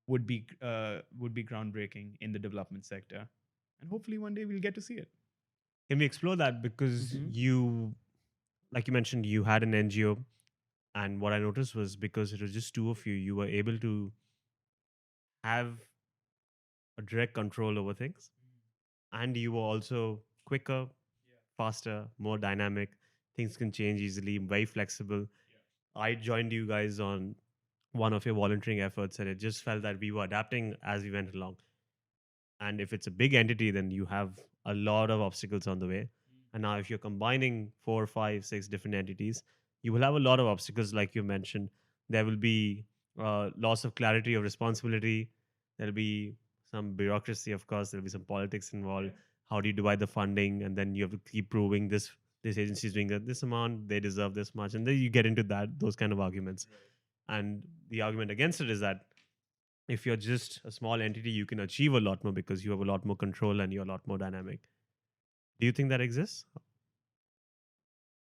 would be groundbreaking in the development sector, and hopefully one day we'll get to see it. Can we explore that? Because Mhm. you, like you mentioned, you had an NGO, and what I noticed was because it was just two of you, you were able to have a direct control over things, and you were also quicker, faster, more dynamic. Things can change easily, very flexible. I joined you guys on one of your volunteering efforts, and it just felt that we were adapting as we went along. And if it's a big entity, then you have a lot of obstacles on the way. And now, if you're combining four, five, six different entities, you will have a lot of obstacles, like you mentioned. There will be loss of clarity of responsibility. There'll be some bureaucracy, of course. There'll be some politics involved. How do you divide the funding? And then you have to keep proving this agency is doing this amount, they deserve this much, and then you get into those kind of arguments. And the argument against it is that if you're just a small entity, you can achieve a lot more because you have a lot more control and you're a lot more dynamic. Do you think that exists?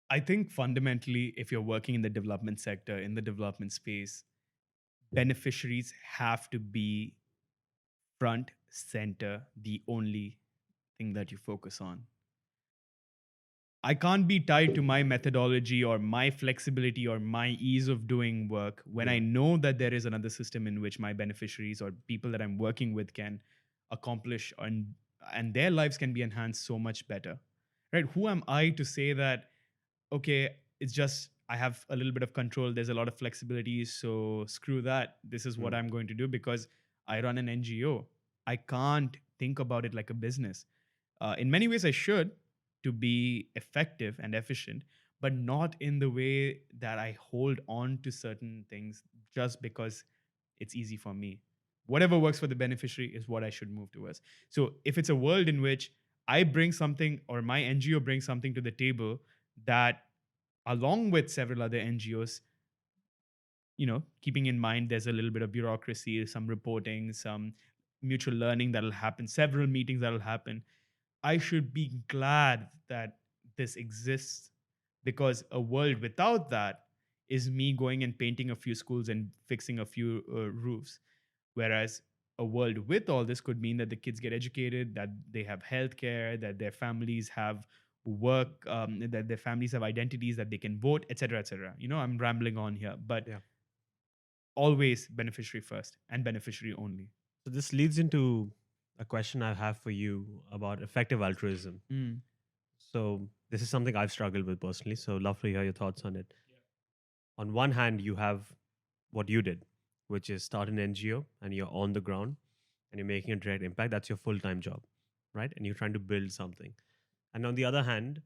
I think fundamentally, if you're working in the development sector, in the development space, beneficiaries have to be front center, the only thing that you focus on. I can't be tied to my methodology or my flexibility or my ease of doing work when I Yeah. know that there is another system in which my beneficiaries or people that I'm working with can accomplish and their lives can be enhanced so much better. Right? Who am I to say that, okay, it's just I have a little bit of control, there's a lot of flexibility, so screw that. This is what Mm. I'm going to do because I run an NGO. I can't think about it like a business. In many ways I should, to be effective and efficient, but not in the way that I hold on to certain things just because it's easy for me. Whatever works for the beneficiary is what I should move towards. So if it's a world in which I bring something or my NGO brings something to the table that, along with several other NGOs, keeping in mind there's a little bit of bureaucracy, some reporting, some mutual learning that'll happen, several meetings that'll happen, I should be glad that this exists, because a world without that is me going and painting a few schools and fixing a few roofs. Whereas a world with all this could mean that the kids get educated, that they have healthcare, that their families have work, that their families have identities, that they can vote, etc., etc. I'm rambling on here, but Yeah. always beneficiary first and beneficiary only. So this leads into a question I have for you about effective altruism. Mm. So this is something I've struggled with personally. So love to hear your thoughts on it. On one hand, you have what you did, which is start an NGO and you're on the ground and you're making a direct impact. That's your full-time job, right? And you're trying to build something. And on the other hand,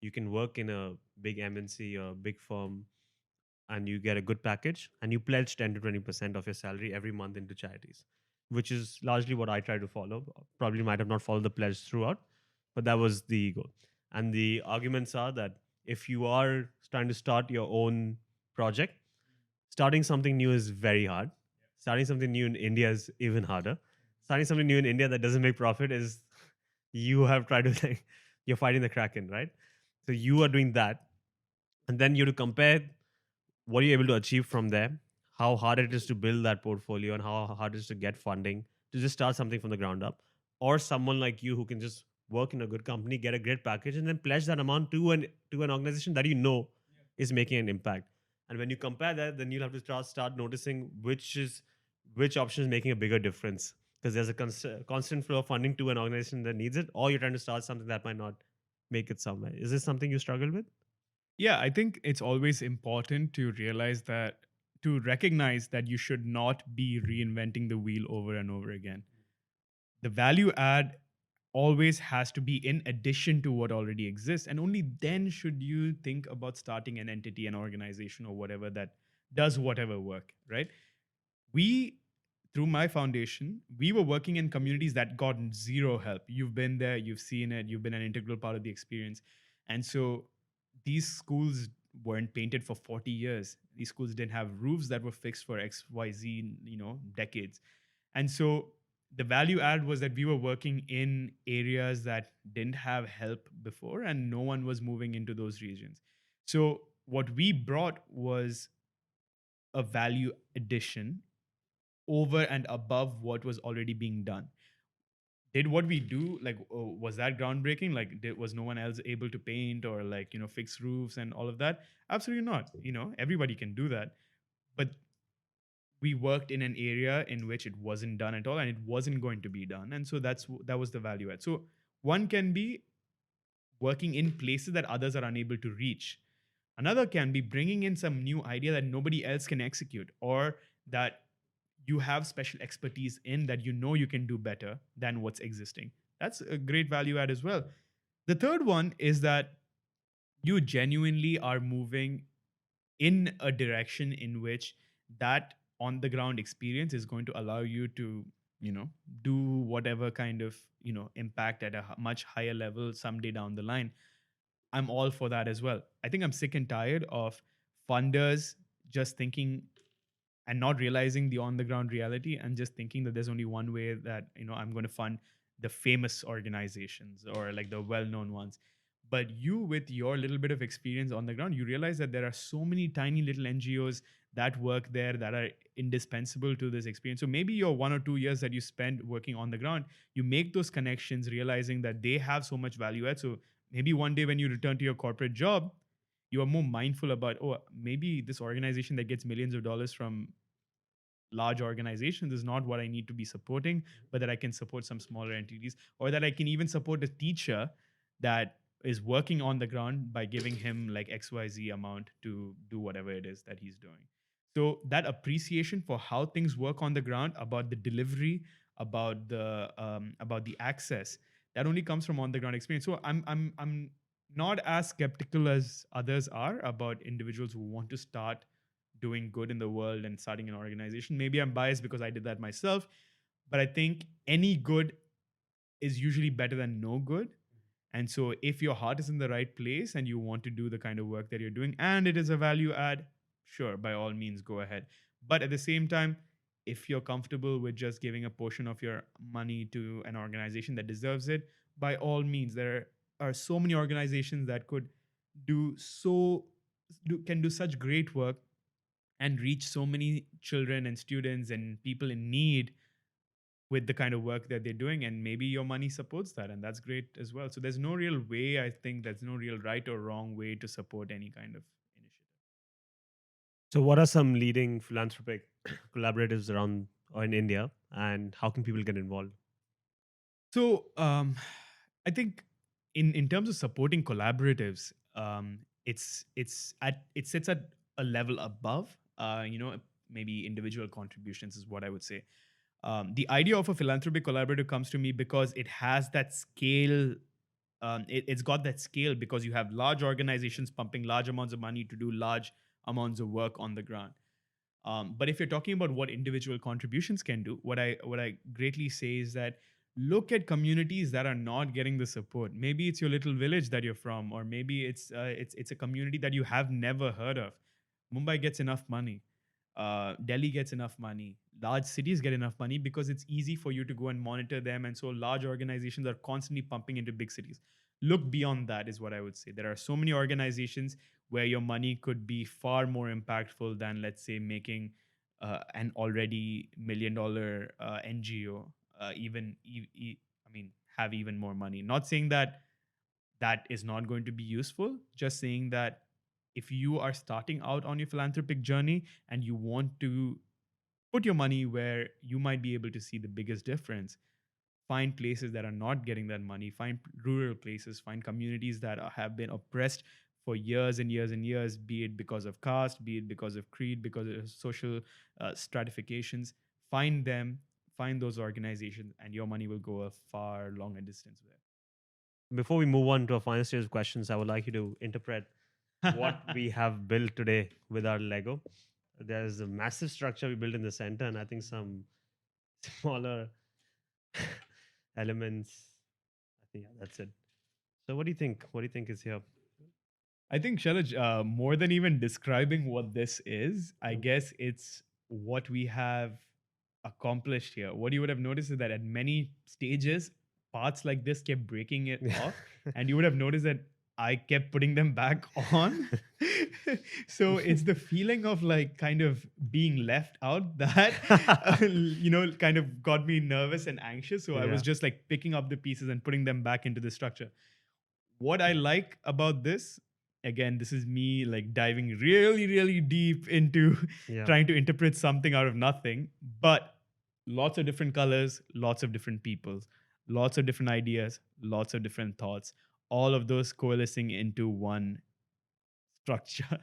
you can work in a big MNC or a big firm and you get a good package and you pledge 10 to 20% of your salary every month into charities, which is largely what I try to follow. Probably might have not followed the pledge throughout, but that was the goal. And the arguments are that if you are trying to start your own project, starting something new is very hard. Starting something new in India is even harder. Starting something new in India that doesn't make profit is you have tried to like you're fighting the kraken, right? So you are doing that, and then you have to compare what you're able to achieve from there, how hard it is to build that portfolio, and how hard it is to get funding to just start something from the ground up, or someone like you who can just work in a good company, get a great package, and then pledge that amount to an organization that you know is making an impact. And when you compare that, then you'll have to start noticing which option is making a bigger difference, because there's a constant flow of funding to an organization that needs it, or you're trying to start something that might not make it somewhere. Is this something you struggle with? Yeah, I think it's always important to recognize that you should not be reinventing the wheel over and over again. The value add always has to be in addition to what already exists. And only then should you think about starting an entity, an organization, or whatever that does whatever work, right? We, through my foundation, we were working in communities that got zero help. You've been there, you've seen it, you've been an integral part of the experience. And so these schools weren't painted for 40 years. These schools didn't have roofs that were fixed for XYZ, decades. And so the value add was that we were working in areas that didn't have help before and no one was moving into those regions. So what we brought was a value addition over and above what was already being done. Did what we do, like, was that groundbreaking? Like, was no one else able to paint or, like, fix roofs and all of that? Absolutely not. Everybody can do that. But we worked in an area in which it wasn't done at all and it wasn't going to be done. And so that was the value add. So one can be working in places that others are unable to reach. Another can be bringing in some new idea that nobody else can execute, or that you have special expertise in that you can do better than what's existing. That's a great value add as well. The third one is that you genuinely are moving in a direction in which that on the ground experience is going to allow you to do whatever kind of impact at a much higher level someday down the line. I'm all for that as well. I think I'm sick and tired of funders just thinking and not realizing the on the ground reality and just thinking that there's only one way that I'm going to fund the famous organizations or like the well known ones. But you, with your little bit of experience on the ground, you realize that there are so many tiny little NGOs that work there that are indispensable to this experience. So maybe your 1 or 2 years that you spend working on the ground, you make those connections, realizing that they have so much value add. So maybe one day when you return to your corporate job, you are more mindful about, oh, maybe this organization that gets millions of dollars from large organizations is not what I need to be supporting, but that I can support some smaller entities, or that I can even support a teacher that is working on the ground by giving him like XYZ amount to do whatever it is that he's doing. So that appreciation for how things work on the ground, about the delivery, about the access, that only comes from on the ground experience. So I'm not as skeptical as others are about individuals who want to start doing good in the world and starting an organization. Maybe I'm biased because I did that myself, but I think any good is usually better than no good. And so if your heart is in the right place and you want to do the kind of work that you're doing and it is a value add, sure, by all means go ahead. But at the same time, if you're comfortable with just giving a portion of your money to an organization that deserves it, by all means. There are so many organizations that could can do such great work and reach so many children and students and people in need with the kind of work that they're doing, and maybe your money supports that, and that's great as well. So there's no real way, I think there's no real right or wrong way to support any kind of initiative. So, what are some leading philanthropic collaboratives around or in India, and how can people get involved? So I think in terms of supporting collaboratives, it sits at a level above. Maybe individual contributions is what I would say. The idea of a philanthropic collaborative comes to me because it has that scale. It's got that scale because you have large organizations pumping large amounts of money to do large amounts of work on the ground. But if you're talking about what individual contributions can do, what I greatly say is that look at communities that are not getting the support. Maybe it's your little village that you're from, or maybe it's a community that you have never heard of. Mumbai gets enough money. Delhi gets enough money. Large cities get enough money because it's easy for you to go and monitor them. And so large organizations are constantly pumping into big cities. Look beyond that, is what I would say. There are so many organizations where your money could be far more impactful than, let's say, making an already $1 million NGO I mean, have even more money. Not saying that that is not going to be useful, just saying that if you are starting out on your philanthropic journey and you want to put your money where you might be able to see the biggest difference, find places that are not getting that money, find rural places, find communities that have been oppressed for years and years and years, be it because of caste, be it because of creed, because of social stratifications. Find them, find those organizations, and your money will go a far longer distance Before we move on to our final series of questions, I would like you to interpret what there. we have built today with our Lego. There's a massive structure we built in the center, and I think some smaller elements. I think yeah, that's it. So, what do you think? What do you think is here? I think, Shalaj, more than even describing what this is, I Mm. guess it's what we have accomplished here. What you would have noticed is that at many stages, parts like this kept breaking it Yeah. off. And you would have noticed that I kept putting them back on. So it's the feeling of like kind of being left out that, kind of got me nervous and anxious. So I was Yeah. just like picking up the pieces and putting them back into the structure. What I like about this, again, this is me like diving really, really deep into Yeah. trying to interpret something out of nothing, but lots of different colors, lots of different peoples, lots of different ideas, lots of different thoughts, all of those coalescing into one structure.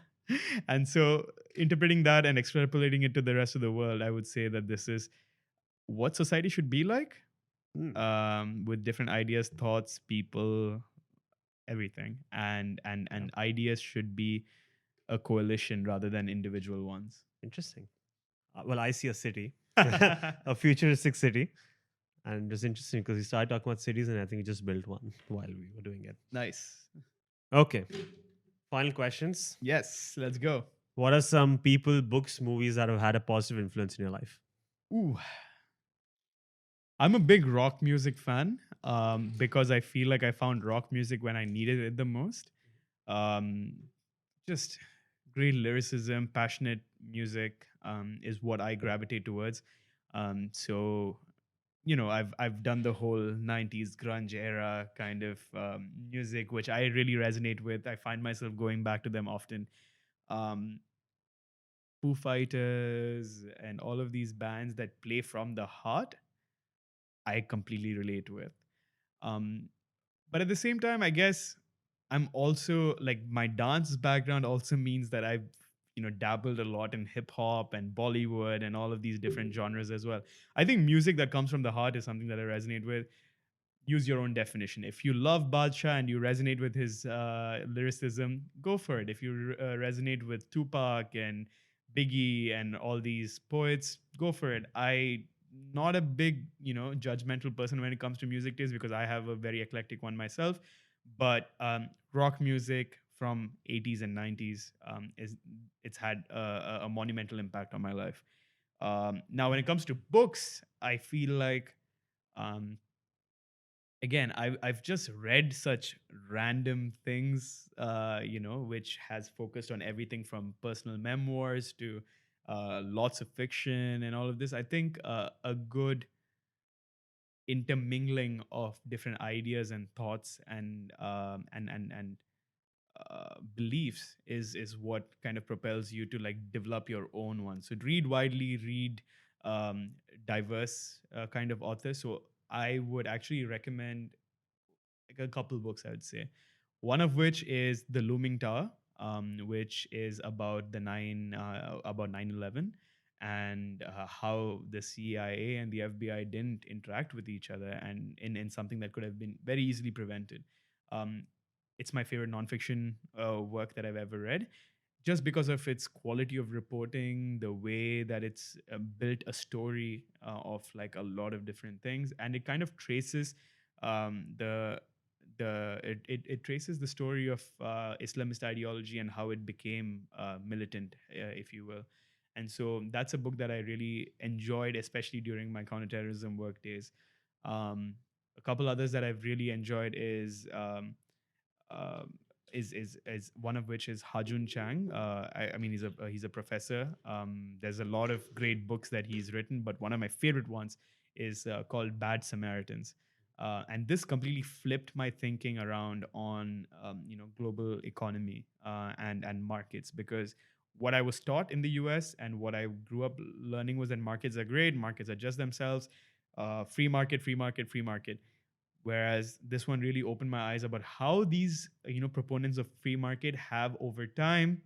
And so, interpreting that and extrapolating it to the rest of the world, I would say that this is what society should be like, Mm, with different ideas, thoughts, people, everything, yeah. and ideas should be a coalition rather than individual ones. Interesting. Well, I see a city, a futuristic city, and it's interesting because we started talking about cities, and I think we just built one while we were doing it. Nice. Okay. Final questions. Yes, let's go. What are some people, books, movies that have had a positive influence in your life? Ooh, I'm a big rock music fan, because I feel like I found rock music when I needed it the most. um, just great lyricism, passionate music, is what I gravitate towards. So I've done the whole 90s grunge era kind of music, which I really resonate with. I find myself going back to them often. um, Foo Fighters and all of these bands that play from the heart, I completely relate with. um, but at the same time, I guess I'm also like, my dance background also means that I've dabbled a lot in hip hop and Bollywood and all of these different genres as well. I think music that comes from the heart is something that I resonate with. use your own definition. If you love Badshah and you resonate with his lyricism, go for it. If you resonate with Tupac and Biggie and all these poets, go for it. I not a big, judgmental person when it comes to music taste because I have a very eclectic one myself. But rock music from 80s and 90s it's had a monumental impact on my life. Now, when it comes to books, I feel like um, again I've just read such random things which has focused on everything from personal memoirs to lots of fiction and all of this. I think a good intermingling of different ideas and thoughts and beliefs is what kind of propels you to like develop your own one. So read widely, read um, diverse kind of authors. So I would actually recommend like a couple books, I would say. One of which is The Looming Tower, which is about about 9/11 and how the CIA and the FBI didn't interact with each other, and in something that could have been very easily prevented. Um, it's my favorite nonfiction work that I've ever read, just because of its quality of reporting, the way that it's built a story of like a lot of different things, and it kind of traces it traces the story of Islamist ideology and how it became militant, if you will. And so that's a book that I really enjoyed, especially during my counterterrorism work days. A couple others that I've really enjoyed um, is one of which is Hajun Chang. I mean, he's a professor. There's a lot of great books that he's written, but one of my favorite ones is called Bad Samaritans. And this completely flipped my thinking around on global economy and markets, because what I was taught in the US and what I grew up learning was that markets are great, markets adjust themselves, free market, free market, free market. Whereas this one really opened my eyes about how these proponents of free market have over time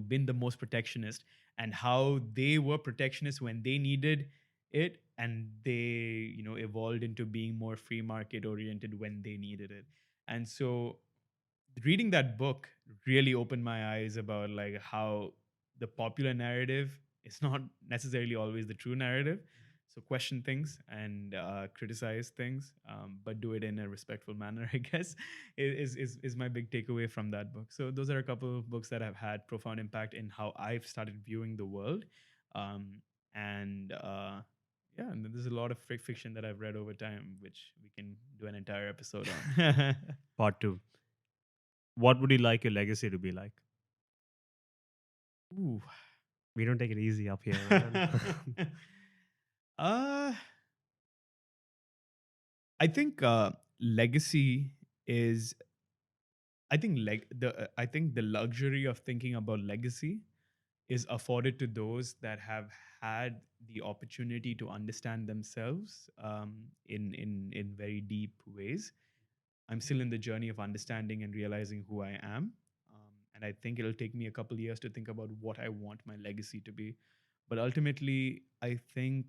been the most protectionist, and how they were protectionist when they needed it, and they evolved into being more free market oriented when they needed it. And so reading that book really opened my eyes about like how the popular narrative is not necessarily always the true narrative. So question things and criticize things, but do it in a respectful manner, I guess, is my big takeaway from that book. So those are a couple of books that have had profound impact in how I've started viewing the world. Um, and yeah, and there's a lot of fiction that I've read over time, which we can do an entire episode on. Part two. What would you like your legacy to be like? Ooh. We don't take it easy up here, man. uh, I think legacy is. I think the luxury of thinking about legacy is afforded to those that have had the opportunity to understand themselves in very deep ways. I'm still in the journey of understanding and realizing who I am. And I think it'll take me a couple years to think about what I want my legacy to be. But ultimately, I think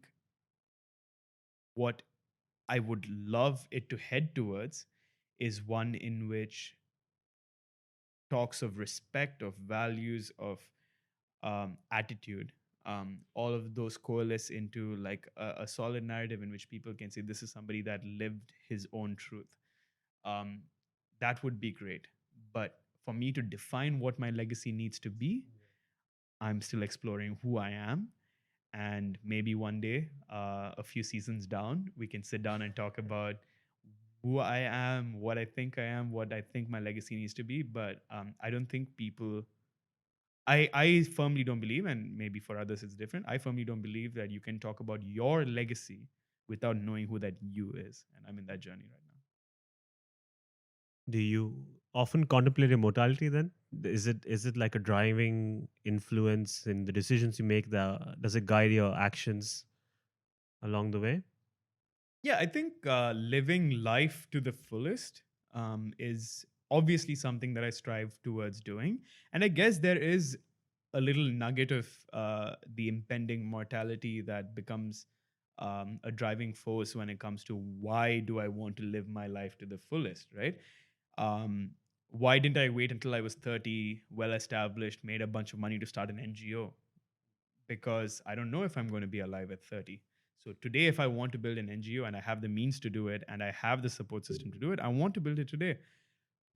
what I would love it to head towards is one in which talks of respect, of values, of attitude, all of those coalesce into like a solid narrative in which people can say this is somebody that lived his own truth. Um, that would be great. But for me to define what my legacy needs to be, I'm still exploring who I am. And maybe one day, a few seasons down, we can sit down and talk about who I am, what I think I am, what I think my legacy needs to be. But I don't think people, I firmly don't believe, and maybe for others it's different. I firmly don't believe that you can talk about your legacy without knowing who that you is. And I'm in that journey right now. Do you often contemplate your mortality then? Is it like a driving influence in the decisions you make? Does it guide your actions along the way? Yeah, I think living life to the fullest is obviously something that I strive towards doing. And I guess there is a little nugget of the impending mortality that becomes a driving force when it comes to why do I want to live my life to the fullest, right? Um, why didn't I wait until I was 30, well established, made a bunch of money to start an NGO? Because I don't know if I'm going to be alive at 30. So today, if I want to build an NGO and I have the means to do it and I have the support system to do it, I want to build it today.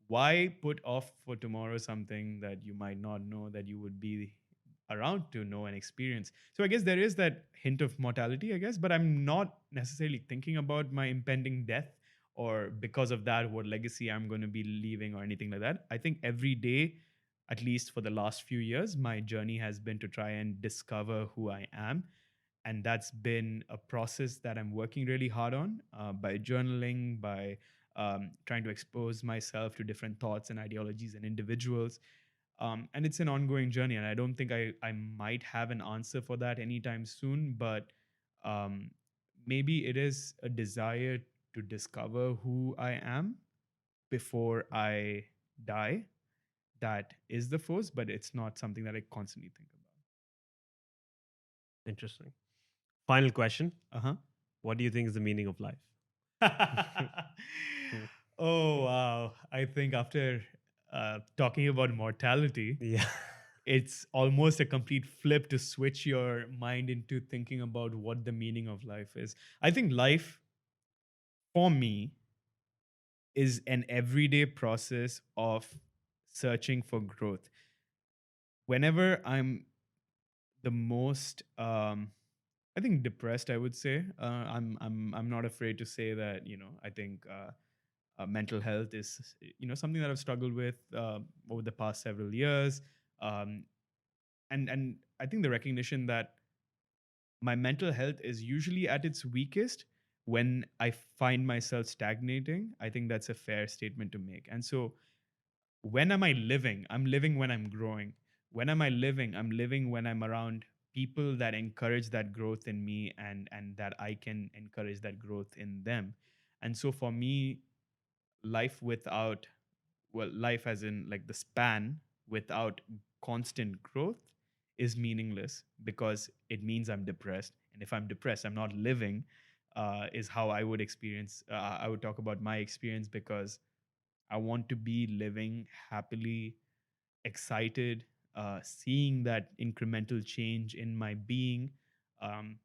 Why put off for tomorrow something that you might not know that you would be around to know and experience? So I guess there is that hint of mortality, I guess, but I'm not necessarily thinking about my impending death or because of that, what legacy I'm going to be leaving or anything like that. I think every day, at least for the last few years, my journey has been to try and discover who I am. And that's been a process that I'm working really hard on by journaling, by trying to expose myself to different thoughts and ideologies and individuals. And it's an ongoing journey. And I don't think I might have an answer for that anytime soon, but um, maybe it is a desire to discover who I am before I die. That is the force, but it's not something that I constantly think Interesting. Final question. about. What do you think is the meaning of life? Oh, wow. I think after talking about mortality, Yeah. it's almost a complete flip to switch your mind into thinking about what the meaning of life is. I think life, for me, is an everyday process of searching for growth. Whenever I'm the most, I think depressed, I would say. I'm not afraid to say that. I think mental health is something that I've struggled with over the past several years, um, and I think the recognition that my mental health is usually at its weakest when I find myself stagnating. I think that's a fair statement to make. And so, when am I living? I'm living when I'm growing. When am I living? I'm living when I'm around people that encourage that growth in me, and that I can encourage that growth in them. And so for me, life without, well, life as in like the span without constant growth is meaningless, because it means I'm depressed. And if I'm depressed, I'm not living, is how I would experience, I would talk about my experience, because I want to be living happily, excited, seeing that incremental change in my being. Um,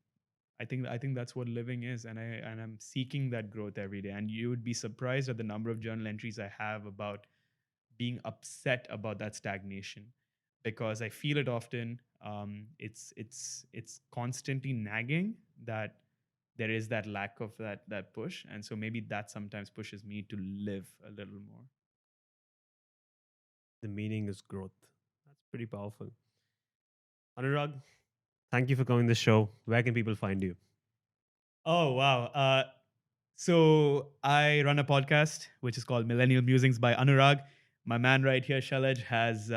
I think that's what living is, and I'm seeking that growth every day. And you would be surprised at the number of journal entries I have about being upset about that stagnation, because I feel it often. It's constantly nagging that there is that lack of that push, and so maybe that sometimes pushes me to live a little more. The meaning is growth. That's pretty powerful. Anurag, thank you for coming to the show. Where can people find you? Oh, wow. So I run a podcast which is called Millennial Musings by Anurag. My man right here, Shalaj, has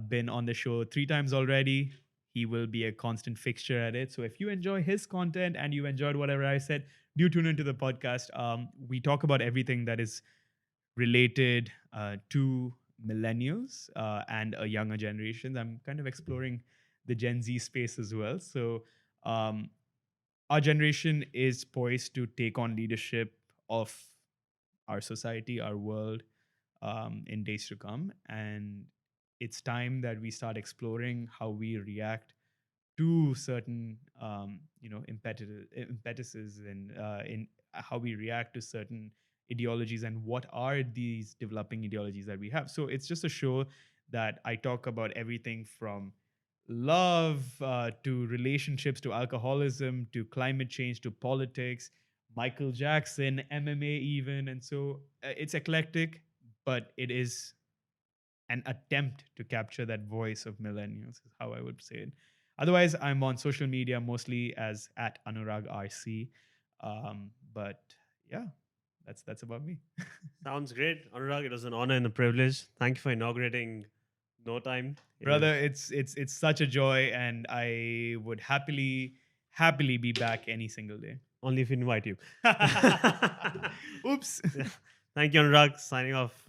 been on the show 3 times already. He will be a constant fixture at it. So if you enjoy his content and you enjoyed whatever I said, do tune into the podcast. We talk about everything that is related to millennials and a younger generation. I'm kind of exploring the Gen Z space as well. So um, our generation is poised to take on leadership of our society, our world, in days to come. And it's time that we start exploring how we react to certain, impetuses, and in how we react to certain ideologies, and what are these developing ideologies that we have. So it's just a show that I talk about everything from love to relationships to alcoholism to climate change to politics, Michael Jackson, MMA, even. And so it's eclectic, but it is an attempt to capture that voice of millennials, is how I would say it. Otherwise, I'm on social media mostly as at Anurag RC. But yeah, that's about me. Sounds great. Anurag, it was an honor and a privilege. Thank you for inaugurating No Time. Brother, it's such a joy, and I would happily be back any single day. Only if we invite you. Oops. Thank you, Anurag. Signing off.